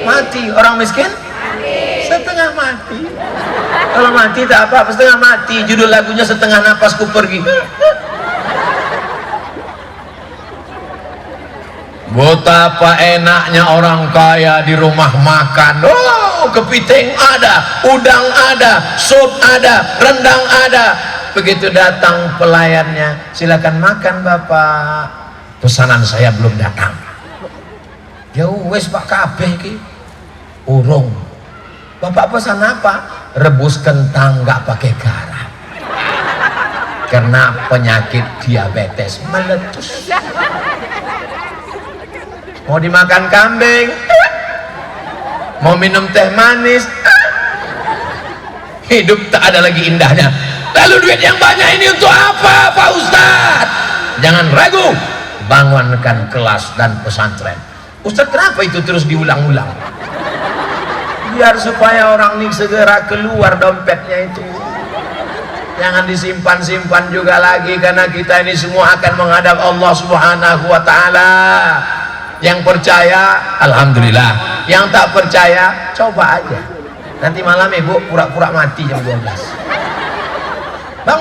mati, orang miskin setengah mati. Kalau mati tak apa, setengah mati. Judul lagunya Setengah Napasku Pergi. Betapa enaknya orang kaya di rumah makan. Oh, kepiting ada, udang ada, sup ada, rendang ada. Begitu datang pelayannya, silakan makan Bapak. Pesanan saya belum datang. Ya wes Pak kabeh ki. Urung. Bapak pesan apa? Rebus kentang nggak pakai garam. Karena penyakit diabetes meletus. Mau dimakan kambing, mau minum teh manis, hidup tak ada lagi indahnya. Lalu duit yang banyak ini untuk apa Pak Ustadz? Jangan ragu, bangunkan kelas dan pesantren. Ustadz, kenapa itu terus diulang-ulang? Biar supaya orang ini segera keluar dompetnya itu. Jangan disimpan-simpan juga lagi, karena kita ini semua akan menghadap Allah Subhanahu wa Ta'ala. Yang percaya alhamdulillah, yang tak percaya coba aja. Nanti malam ibu pura-pura mati jam 12. Bang.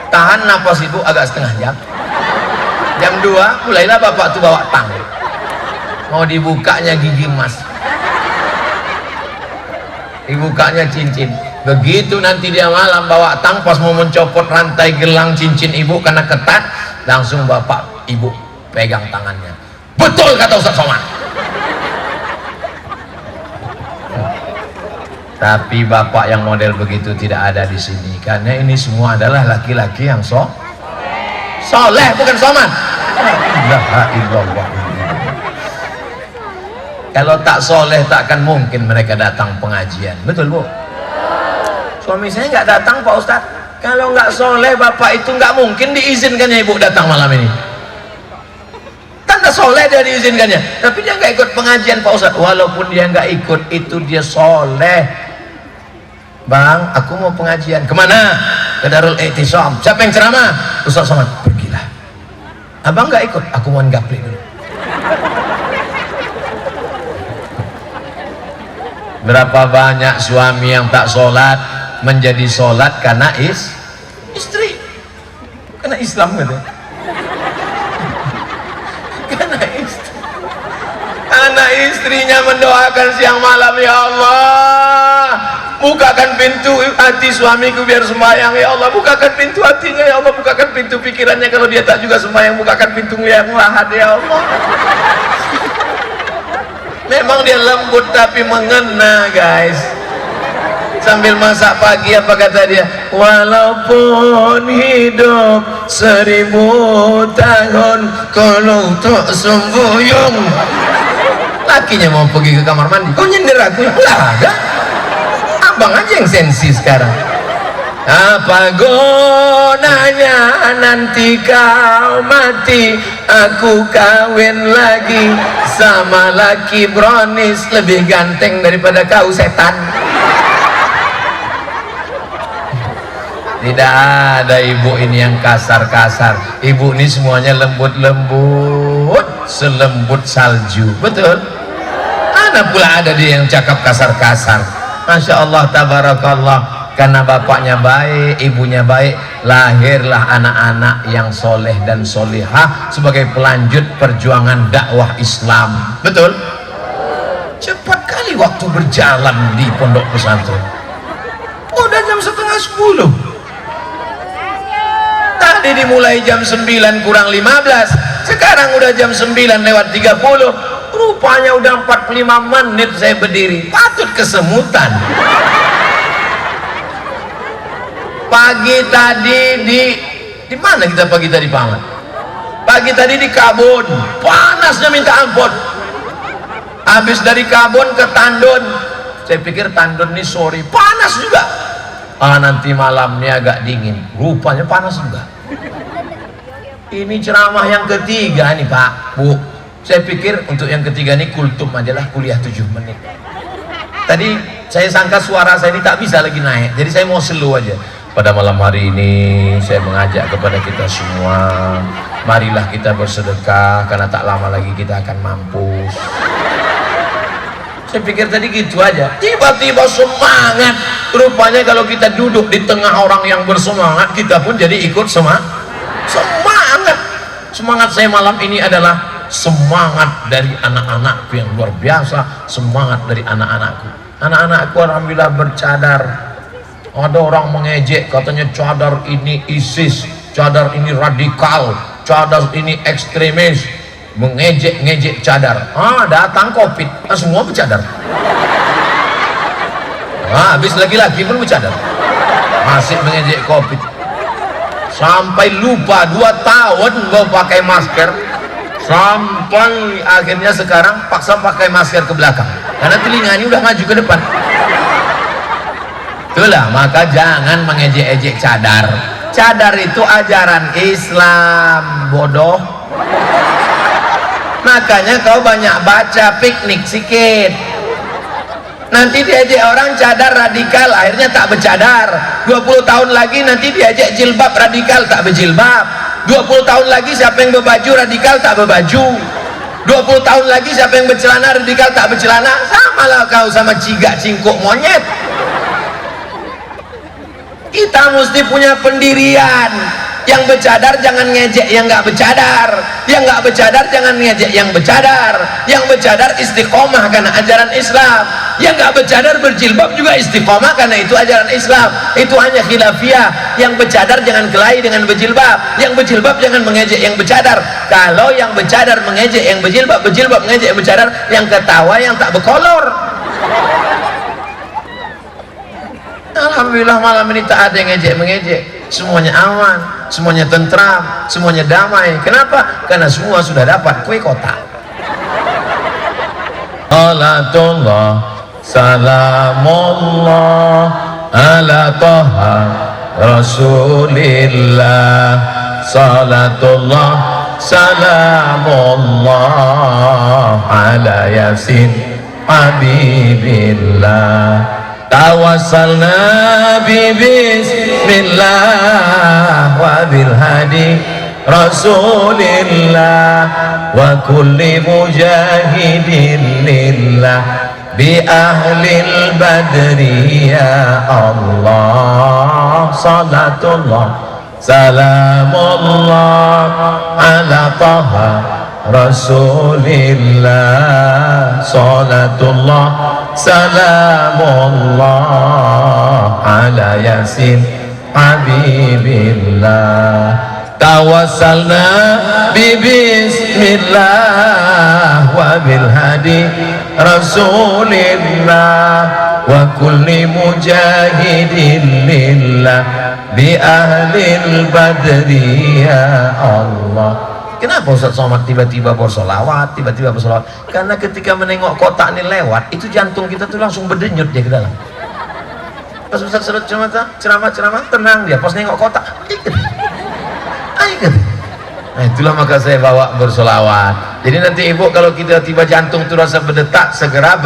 Tahan napas ibu agak setengah jam. Jam 2 mulailah bapak tuh bawa tang. Mau dibukanya gigi emas, dibukanya cincin. Begitu nanti dia malam bawa tang, pas mau mencopot rantai gelang cincin ibu karena ketat, langsung bapak ibu pegang tangannya. Betul kata Ustaz Somad. Tapi bapak yang model begitu tidak ada di sini, karena ini semua adalah laki-laki yang soleh, bukan Somad. La illallah. Kalau tak soleh tak akan mungkin mereka datang pengajian. Betul Bu? Suami saya nggak datang Pak Ustadz. Kalau nggak soleh bapak itu nggak mungkin diizinkannya ibu datang malam ini. Tanda soleh dia diizinkannya, tapi dia nggak ikut pengajian Pak Ustadz. Walaupun dia nggak ikut, itu dia soleh. Bang, aku mau pengajian. Kemana? Ke Darul Ihsan. Siapa yang ceramah? Ustaz Somad. Pergilah. Abang nggak ikut, aku mau ngapli dulu. Berapa banyak suami yang tak sholat menjadi sholat karena istri, karena Islam gitu. anak istrinya mendoakan siang malam, ya Allah bukakan pintu hati suamiku biar sembahyang, ya Allah bukakan pintu hatinya, ya Allah bukakan pintu pikirannya, kalau dia tak juga sembahyang bukakan pintu yang lahat, ya Allah. Memang dia lembut tapi mengena, guys. Sambil masak pagi apa kata dia, walaupun hidup 1000 tahun kalau tak semboyong. Lakinya mau pergi ke kamar mandi, kau nyender aku, lah ada abang aja yang sensi sekarang. Apa gunanya nanti kau mati, aku kawin lagi sama laki bronis lebih ganteng daripada kau, setan. Tidak ada ibu ini yang kasar-kasar, ibu ini semuanya lembut-lembut, selembut salju, betul? Mana pula ada dia yang cakap kasar-kasar. Masya Allah, tabarakallah. Karena bapaknya baik, ibunya baik, lahirlah anak-anak yang soleh dan solihah sebagai pelanjut perjuangan dakwah Islam, betul? Cepat kali waktu berjalan di pondok pesantren. Udah jam 9:30. Tadi dimulai jam 9 kurang 15, sekarang udah jam 9 lewat 30. Rupanya udah 45 menit saya berdiri, patut kesemutan. Pagi tadi di mana kita pagi tadi, Pak Ahmad? Pagi tadi di Kabun, panasnya minta ampun. Habis dari Kabun ke Tandun, saya pikir Tandun ini sore panas juga. Nanti malamnya agak dingin, rupanya panas juga. Ini ceramah yang ketiga nih Pak, Bu. Saya pikir untuk yang ketiga ini kultum aja lah, kuliah 7 menit. Tadi saya sangka suara saya ini tak bisa lagi naik, jadi saya mau slow aja. Pada malam hari ini saya mengajak kepada kita semua, marilah kita bersedekah karena tak lama lagi kita akan mampus. Saya pikir tadi gitu aja, tiba-tiba semangat. Rupanya kalau kita duduk di tengah orang yang bersemangat, kita pun jadi ikut semangat. Semangat saya malam ini adalah semangat dari anak-anakku yang luar biasa, semangat dari anak-anakku. Anak-anakku alhamdulillah bercadar. Ada orang mengejek, katanya cadar ini ISIS, cadar ini radikal, cadar ini ekstremis, mengejek-ngejek cadar. Datang COVID, semua bercadar. Habis laki-laki pun bercadar, masih mengejek COVID. Sampai lupa 2 tahun gua pakai masker, sampai akhirnya sekarang paksa pakai masker ke belakang karena telinganya udah maju ke depan. Itulah, maka jangan mengejek-ejek cadar. Cadar itu ajaran Islam, bodoh. Makanya kau banyak baca, piknik sikit. Nanti diajak orang cadar radikal, akhirnya tak bercadar. 20 tahun lagi nanti diajak jilbab radikal, tak berjilbab. 20 tahun lagi siapa yang berbaju radikal, tak berbaju. 20 tahun lagi siapa yang bercelana radikal, tak bercelana. Samalah kau sama cigak cingkuk monyet. Kita mesti punya pendirian. Yang bercadar jangan ngejek yang nggak bercadar, yang nggak bercadar jangan ngejek yang bercadar, yang bercadar istiqomah karena ajaran Islam, yang nggak bercadar berjilbab juga istiqomah karena itu ajaran Islam. Itu hanya khilafiyah. Yang bercadar jangan kelahi dengan berjilbab, yang berjilbab jangan mengejek yang bercadar. Kalau yang bercadar mengejek yang berjilbab, berjilbab mengejek yang bercadar, yang ketawa yang tak berkolor. Alhamdulillah malam ini tak ada yang ngejek-mengejek, semuanya aman, semuanya tentram, semuanya damai. Kenapa? Karena semua sudah dapat kue kotak. Salatullah salamullah ala toha rasulillah, salatullah salamullah ala yasin habibillah. Tawassalna bi bismillah wa bil hadi rasulillah wa kulli mujahidin lillah bi ahlil badri ya Allah. Salatullah salamullah ala taha Rasulillah, salatullah salamullah ala yasin habibillah. Tawassalna bi bismillah wa bil hadi rasulillah wa kulli mujahidin lillah bi ahlil badri ya Allah. Kenapa Ustaz Somad tiba-tiba bersolawat, tiba-tiba bersolawat? Karena ketika menengok kotak ini lewat, itu jantung kita tuh langsung berdenyut dia ke dalam. Pas Ustaz Salut ceramah, tenang dia. Pas nengok kotak, ikut. Nah itulah maka saya bawa bersolawat. Jadi nanti ibu kalau kita tiba jantung itu rasa berdetak, segera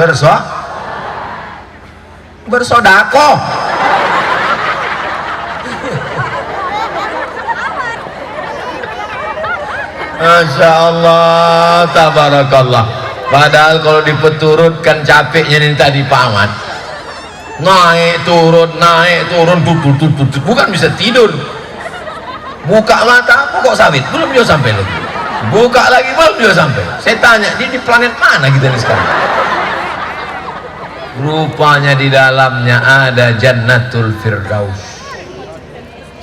bersodakoh. Masya Allah, tabarakallah. Padahal kalau dipeturutkan capeknya ini tadi Pak Ahmad, naik turun tutut, bukan bisa tidur. Buka mata, kok sawit belum juga sampai lagi. Buka lagi belum juga sampai. Saya tanya, di planet mana kita ini sekarang? Rupanya di dalamnya ada Jannatul Firdaus.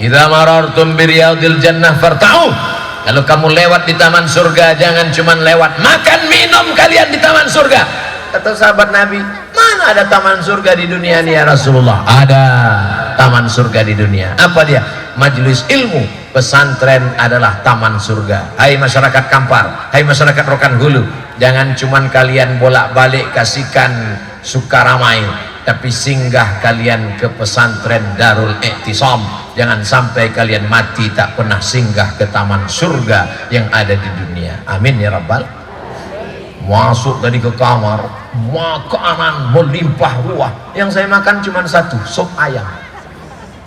Idza marartum biriyadil jannah farta'u. Kalau kamu lewat di taman surga, jangan cuma lewat, makan minum kalian di taman surga. Kata sahabat Nabi, mana ada taman surga di dunia ini ya Rasulullah? Ada taman surga di dunia. Apa dia? Majelis ilmu. Pesantren adalah taman surga. Hai masyarakat Kampar, hai masyarakat Rokan Hulu, jangan cuma kalian bolak-balik kasihkan Sukaramai, tapi singgah kalian ke pesantren Darul Iktisam. Jangan sampai kalian mati tak pernah singgah ke taman surga yang ada di dunia. Amin ya Rabbal. Masuk tadi ke kamar, makanan melimpah ruah. Yang saya makan cuma satu, sup ayam.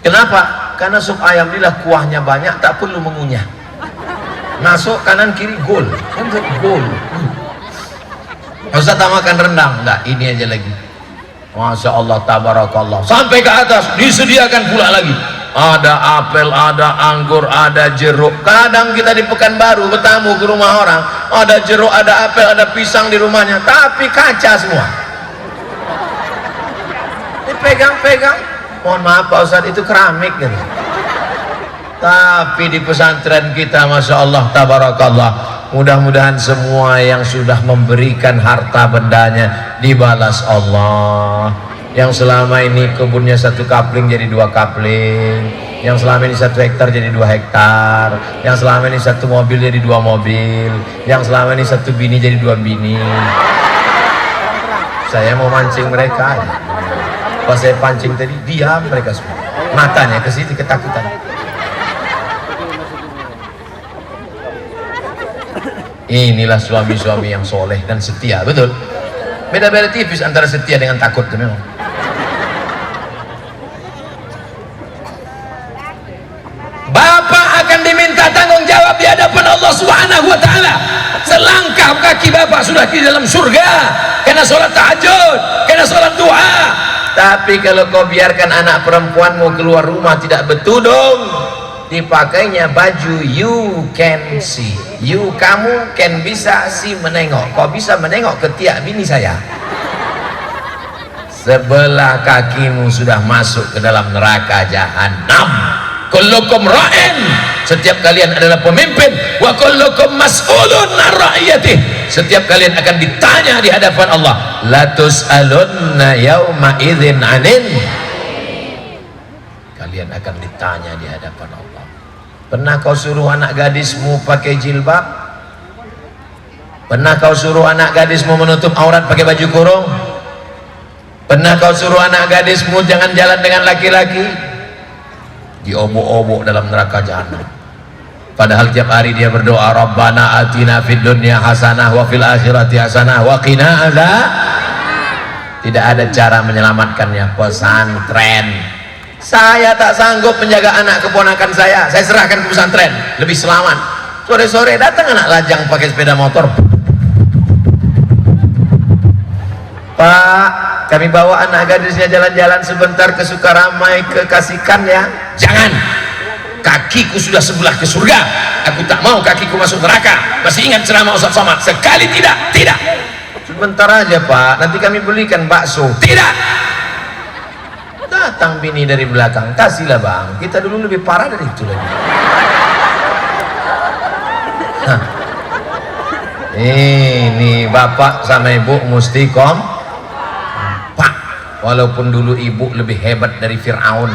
Kenapa? Karena sup ayam inilah kuahnya banyak, tak perlu mengunyah. Masuk kanan kiri gol, gol. Ustaz tak makan rendang, enggak, ini aja lagi. Masya Allah, tabarakallah. Sampai ke atas disediakan pula lagi. Ada apel, ada anggur, ada jeruk. Kadang kita di Pekanbaru bertamu ke rumah orang, ada jeruk, ada apel, ada pisang di rumahnya, tapi kaca semua. Dipegang-pegang, mohon maaf Pak Ustadz, itu keramik gitu. Tapi di pesantren kita Masya Allah, tabarakallah, mudah-mudahan semua yang sudah memberikan harta bendanya dibalas Allah. Yang selama ini kebunnya 1 kapling jadi 2 kapling, yang selama ini 1 hektar jadi 2 hektar, yang selama ini 1 mobil jadi 2 mobil, yang selama ini 1 bini jadi 2 bini. Saya mau mancing mereka aja. Pas saya pancing tadi, diam mereka semua, matanya ke situ ketakutan. Inilah suami-suami yang soleh dan setia, betul. Beda-beda tipis antara setia dengan takut itu memang. Bapak akan diminta tanggung jawab di hadapan Allah Subhanahu wa taala. Selangkah kaki bapak sudah di dalam surga karena sholat tahajud, karena sholat duha. Tapi kalau kau biarkan anak perempuanmu keluar rumah tidak bertudung, dipakainya baju you can see, kamu can bisa si menengok, kau bisa menengok ketiak bini saya. Sebelah kakimu sudah masuk ke dalam neraka jahanam. Kullukum ra'in, setiap kalian adalah pemimpin, wa kullukum mas'ulun an ra'iyatih, setiap kalian akan ditanya di hadapan Allah. La tus'alunna yawma idzin 'anin, kalian akan ditanya di hadapan Allah. Pernah kau suruh anak gadismu pakai jilbab? Pernah kau suruh anak gadismu menutup aurat pakai baju kurung? Pernah kau suruh anak gadismu jangan jalan dengan laki-laki? Diobok-obok dalam neraka jahanam. Padahal tiap hari dia berdoa, Rabbana atina fid dunya hasanah wa fil akhirati hasanah wa qina adzab. Tidak ada cara menyelamatkannya. Pesantren. Saya tak sanggup menjaga anak keponakan saya serahkan ke pesantren, lebih selamat. Sore-sore datang anak lajang pakai sepeda motor. Pak, kami bawa anak gadisnya jalan-jalan sebentar ke Sukaramai, ke Kasikan ya. Jangan, kakiku sudah sebelah ke surga, aku tak mau kakiku masuk neraka. Masih ingat ceramah Ustaz Somad? Sekali tidak, tidak. Sebentar aja Pak, nanti kami belikan bakso. Tidak. Datang bini dari belakang, kasihlah Bang, kita dulu lebih parah dari itu lagi. Hah. Ini bapak sama ibu mesti kompak, walaupun dulu ibu lebih hebat dari Fir'aun.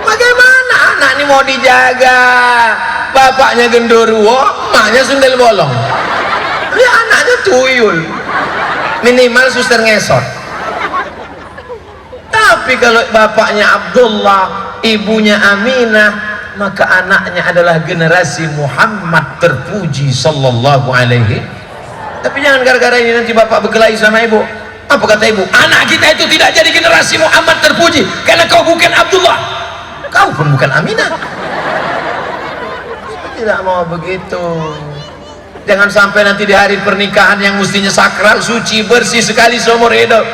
Bagaimana anak ini mau dijaga? Bapaknya genderuwo, emaknya sundel bolong. Ya anaknya tuyul, minimal suster ngesot. Tapi kalau bapaknya Abdullah, ibunya Aminah, maka anaknya adalah generasi Muhammad terpuji sallallahu alaihi. Tapi jangan gara-gara ini nanti bapak berkelahi sama ibu. Apa kata ibu? Anak kita itu tidak jadi generasi Muhammad terpuji karena kau bukan Abdullah, kau pun bukan Aminah. Saya tidak mau begitu. Jangan sampai nanti di hari pernikahan yang mestinya sakral, suci, bersih sekali seumur hidup.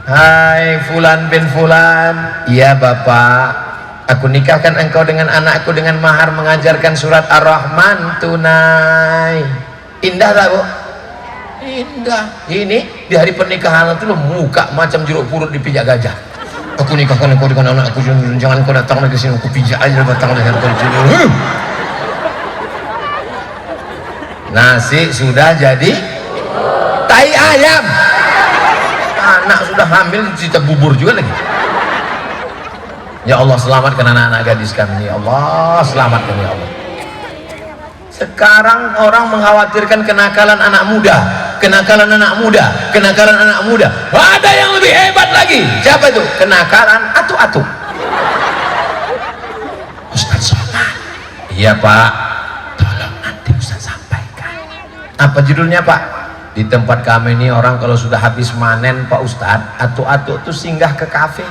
Hai Fulan bin Fulan, iya bapak, aku nikahkan engkau dengan anakku dengan mahar mengajarkan surat Ar-Rahman tunai. Indah tak bu? Indah. Ini di hari pernikahan itu lo muka macam jeruk purut dipijak gajah. Aku nikahkan engkau dengan anakku, jangan kau datang lagi sini, aku pijak aja batang leher kau sini. Nasi sudah jadi tai ayam, anak sudah hamil cerita bubur juga lagi. Ya Allah selamatkan anak-anak gadis kami, ya Allah selamatkan ya Allah. Sekarang orang mengkhawatirkan kenakalan anak muda, kenakalan anak muda, kenakalan anak muda. Ada yang lebih hebat lagi, siapa itu? Kenakalan atu-atu. Ustaz Somad, iya Pak, apa judulnya Pak? Di tempat kami ini orang kalau sudah habis manen Pak Ustadz, atu-atu itu singgah ke kafe.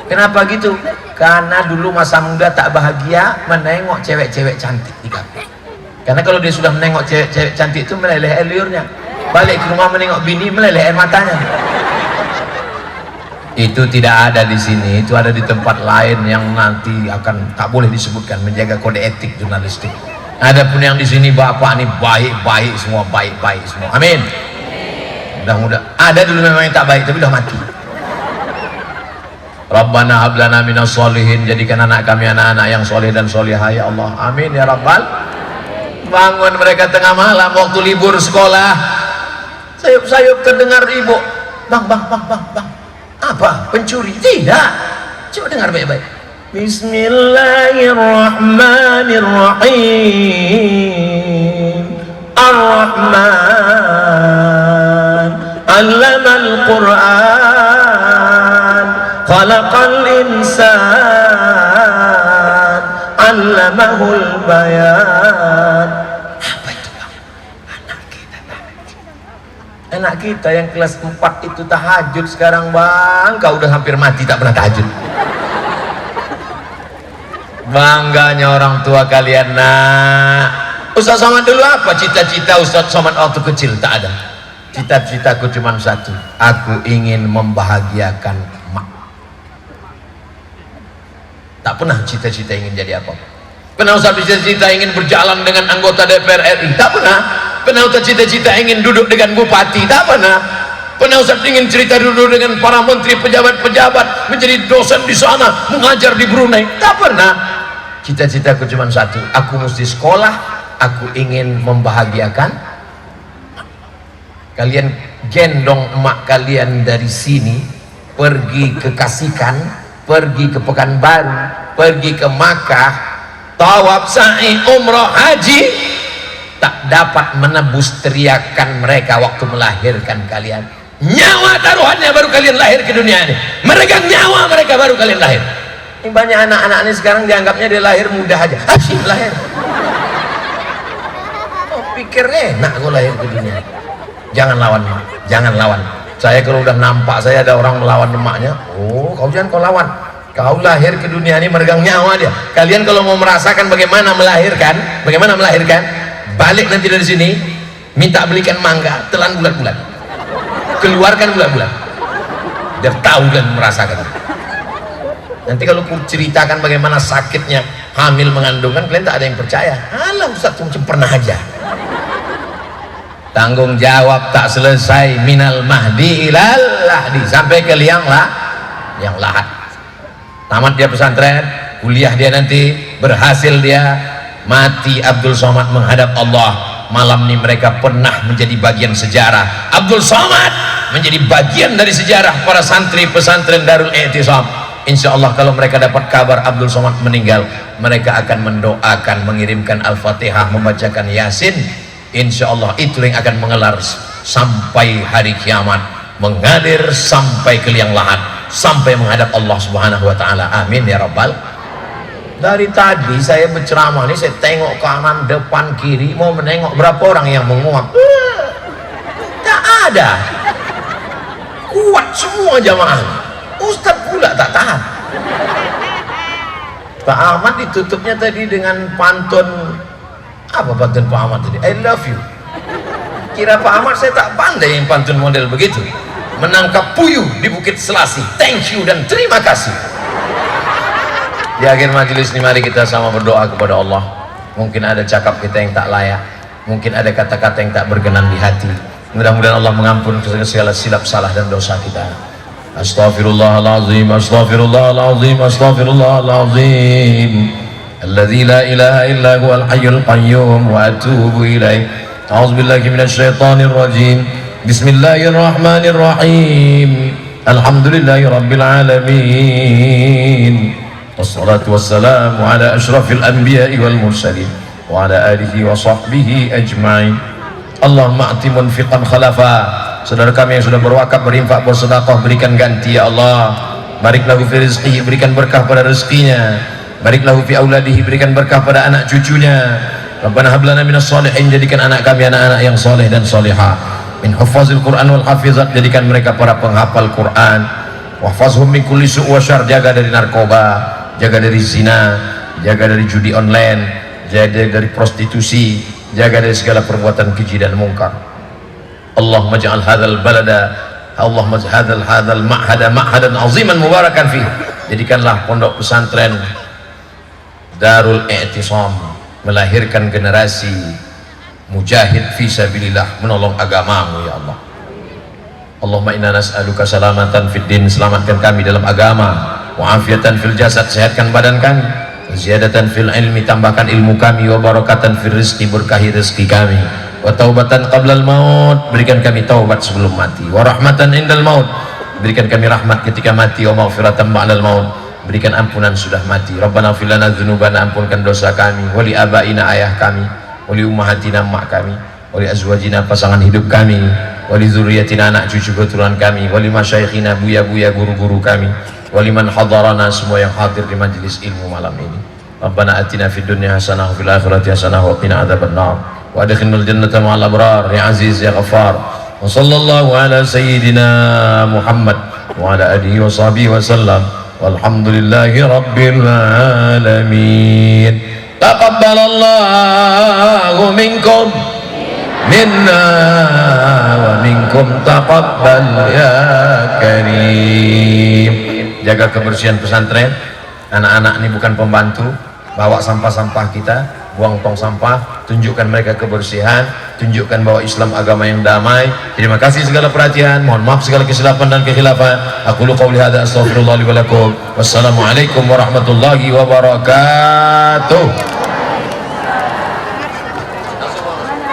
Kenapa gitu? Karena dulu masa muda tak bahagia menengok cewek-cewek cantik di kafe. Karena kalau dia sudah menengok cewek-cewek cantik itu meleleh air liurnya, balik ke rumah menengok bini meleleh air matanya. Itu tidak ada di sini, itu ada di tempat lain yang nanti akan tak boleh disebutkan, menjaga kode etik jurnalistik. Adapun yang di sini bapak nih baik-baik semua, baik-baik semua. Amin. Mudah-mudahan. Ada dulu memang yang tak baik tapi udah mati. Rabbana hab lana minas sholihin, jadikan anak kami anak-anak yang soleh dan solihah ya Allah. Amin ya Rabbal. Bangun mereka tengah malam waktu libur sekolah. Sayup-sayup terdengar ibu. Bang. Apa? Pencuri? Tidak. Coba dengar baik-baik. Bismillahirrahmanirrahim. Ar-Rahman 'allamal Qur'an, khalaqal insan, 'allamahul bayan. Apa itu Bang? Anak kita yang kelas 4 itu tahajud sekarang Bang. Kau udah hampir mati tak pernah tahajud. Bangganya orang tua kalian nak. Ustaz Somad dulu apa cita-cita Ustaz Somad waktu kecil? Tak ada. Cita-citaku cuma satu, aku ingin membahagiakan mak. Tak pernah cita-cita ingin jadi apa. Pernah Ustaz cita-cita ingin berjalan dengan anggota DPR RI? Tak pernah. Pernah Ustaz cita-cita ingin duduk dengan bupati? Tak pernah. Pernah Ustaz ingin cerita duduk dengan para menteri, pejabat-pejabat, menjadi dosen di sana, mengajar di Brunei? Tak pernah. Cita-citaku cuma satu, aku mesti sekolah, aku ingin membahagiakan kalian. Gendong emak kalian dari sini pergi ke Kasikan, pergi ke Pekanbaru, pergi ke Makkah, tawaf, sa'i, umrah, haji, tak dapat menebus teriakan mereka waktu melahirkan kalian. Nyawa taruhannya baru kalian lahir ke dunia ini, meregang nyawa mereka baru kalian lahir. Ini banyak anak-anak ini sekarang dianggapnya dia lahir mudah aja. Asyik lahir. Oh, pikir enak gue lahir ke dunia. Jangan lawan emak, jangan lawan. Saya kalau udah nampak saya ada orang melawan emaknya, oh kau jangan kau lawan. Kau lahir ke dunia ini meregang nyawa dia. Kalian kalau mau merasakan bagaimana melahirkan, balik nanti dari sini, minta belikan mangga, telan bulat-bulat, keluarkan bulat-bulat, biar tahu dan merasakan. Nanti kalau ku ceritakan bagaimana sakitnya hamil mengandungkan, kalian tak ada yang percaya. Alah Ustaz macam pernah aja. Tanggung jawab tak selesai, minal mahdi ilal lahdi, sampai ke liang lahat. Tamat dia pesantren, kuliah dia nanti, berhasil dia, mati Abdul Somad menghadap Allah. Malam ini mereka pernah menjadi bagian sejarah. Abdul Somad menjadi bagian dari sejarah para santri pesantren Darul I'tisam. Insya Allah kalau mereka dapat kabar Abdul Somad meninggal, mereka akan mendoakan, mengirimkan Al-Fatihah, membacakan Yasin. Insya Allah itu yang akan mengelar sampai hari kiamat, mengalir sampai ke liang lahat, sampai menghadap Allah Subhanahu wa Ta'ala. Amin ya Rabbal. Dari tadi saya berceramah ini, saya tengok kanan, depan, kiri, mau menengok berapa orang yang menguap. Tak ada. Kuat semua jamaah. Ustadz pula tak tahan. Pak Ahmad ditutupnya tadi dengan pantun. Apa pantun Pak Ahmad tadi? I love you. Kira Pak Ahmad saya tak pandai yang pantun model begitu. Menangkap puyuh di Bukit Selasi. Thank you dan terima kasih. Di akhir majelis ini mari kita sama berdoa kepada Allah. Mungkin ada cakap kita yang tak layak, mungkin ada kata-kata yang tak berkenan di hati. Mudah-mudahan Allah mengampunkan segala silap salah dan dosa kita. Astaghfirullahalazim, astaghfirullahalazim, astaghfirullahalazim. Alladzi la ilaha illa huwal hayyul qayyum wa atubu ilaih. A'udzubillahi minasyaitonir rajim. Bismillahirrahmanirrahim. Alhamdulillahi rabbil alamin. Wassalatu wassalamu ala asyrafil anbiya'i wal mursalin wa ala alihi wa sahbihi ajma'in. Allahumma a'ti munfiqan khalafa. Saudara kami yang sudah berwakaf, berinfak, bersedekah, berikan ganti ya Allah. Barik lahu fi rizqihi, berikan berkah pada rezekinya. Barik lahu fi auladihi, berikan berkah pada anak cucunya. Rabbana hab lana minas shalihin, jadikan anak kami anak-anak yang soleh dan solihah. Min hufazil Quran wal hafizat, jadikan mereka para penghafal Quran. Wahfazhum min kulli su' wa syarr, jaga dari narkoba, jaga dari zina, jaga dari judi online, jaga dari prostitusi, jaga dari segala perbuatan keji dan mungkar. Allahumma ja'al hadzal balada, Allahumma ja'al hadzal ma'hada ma'hadan aziman mubarakan fi. Jadikanlah pondok pesantren Darul I'tisam melahirkan generasi mujahid fi sabilillah, menolong agamamu ya Allah. Allahumma inna nas'aluka salamatan fid din, selamatkan kami dalam agama, wa afiatan fil jasad, sehatkan badan kami, ziyadatan fil ilmi, tambahkan ilmu kami, wa barakatan fil rizqi, berkahi rezeki kami, wa taubatan qablal maut, berikan kami taubat sebelum mati, wa rahmatan indal maut, berikan kami rahmat ketika mati, wa maghfiratan ba'dal maut, berikan ampunan sudah mati. Rabbana ighfir lana dzunubana, ampunkan dosa kami, wa li abaina, ayah kami, wa li ummahatina, mak kami, wa li azwajina, pasangan hidup kami, wa li dzurriyyatina, anak cucu keturunan kami, wa li masyayikhina, buya-buya guru-guru kami, wa liman hadarana, semua yang hadir di majelis ilmu malam ini. Rabbana atina fid dunya hasanah wa fil akhirati hasanah wa qina adzabannar. Wa adkhilnal jannata ma'al abrar ya aziz ya ghaffar. Wa sallallahu ala sayyidina Muhammad wa ala alihi wa sahbihi wa sallam. Walhamdulillahi rabbil alamin. Taqabbalallahu minkum minna wa minkum taqabbal ya karim. Jaga kebersihan pesantren. Anak-anak ini bukan pembantu. Bawa sampah-sampah kita, buang tong sampah, tunjukkan mereka kebersihan, tunjukkan bahwa Islam agama yang damai. Terima kasih segala perhatian, mohon maaf segala kesilapan dan kekhilafan. Aqulu qouli hadza astaghfirullah li wa lakum. Wassalamualaikum warahmatullahi wabarakatuh.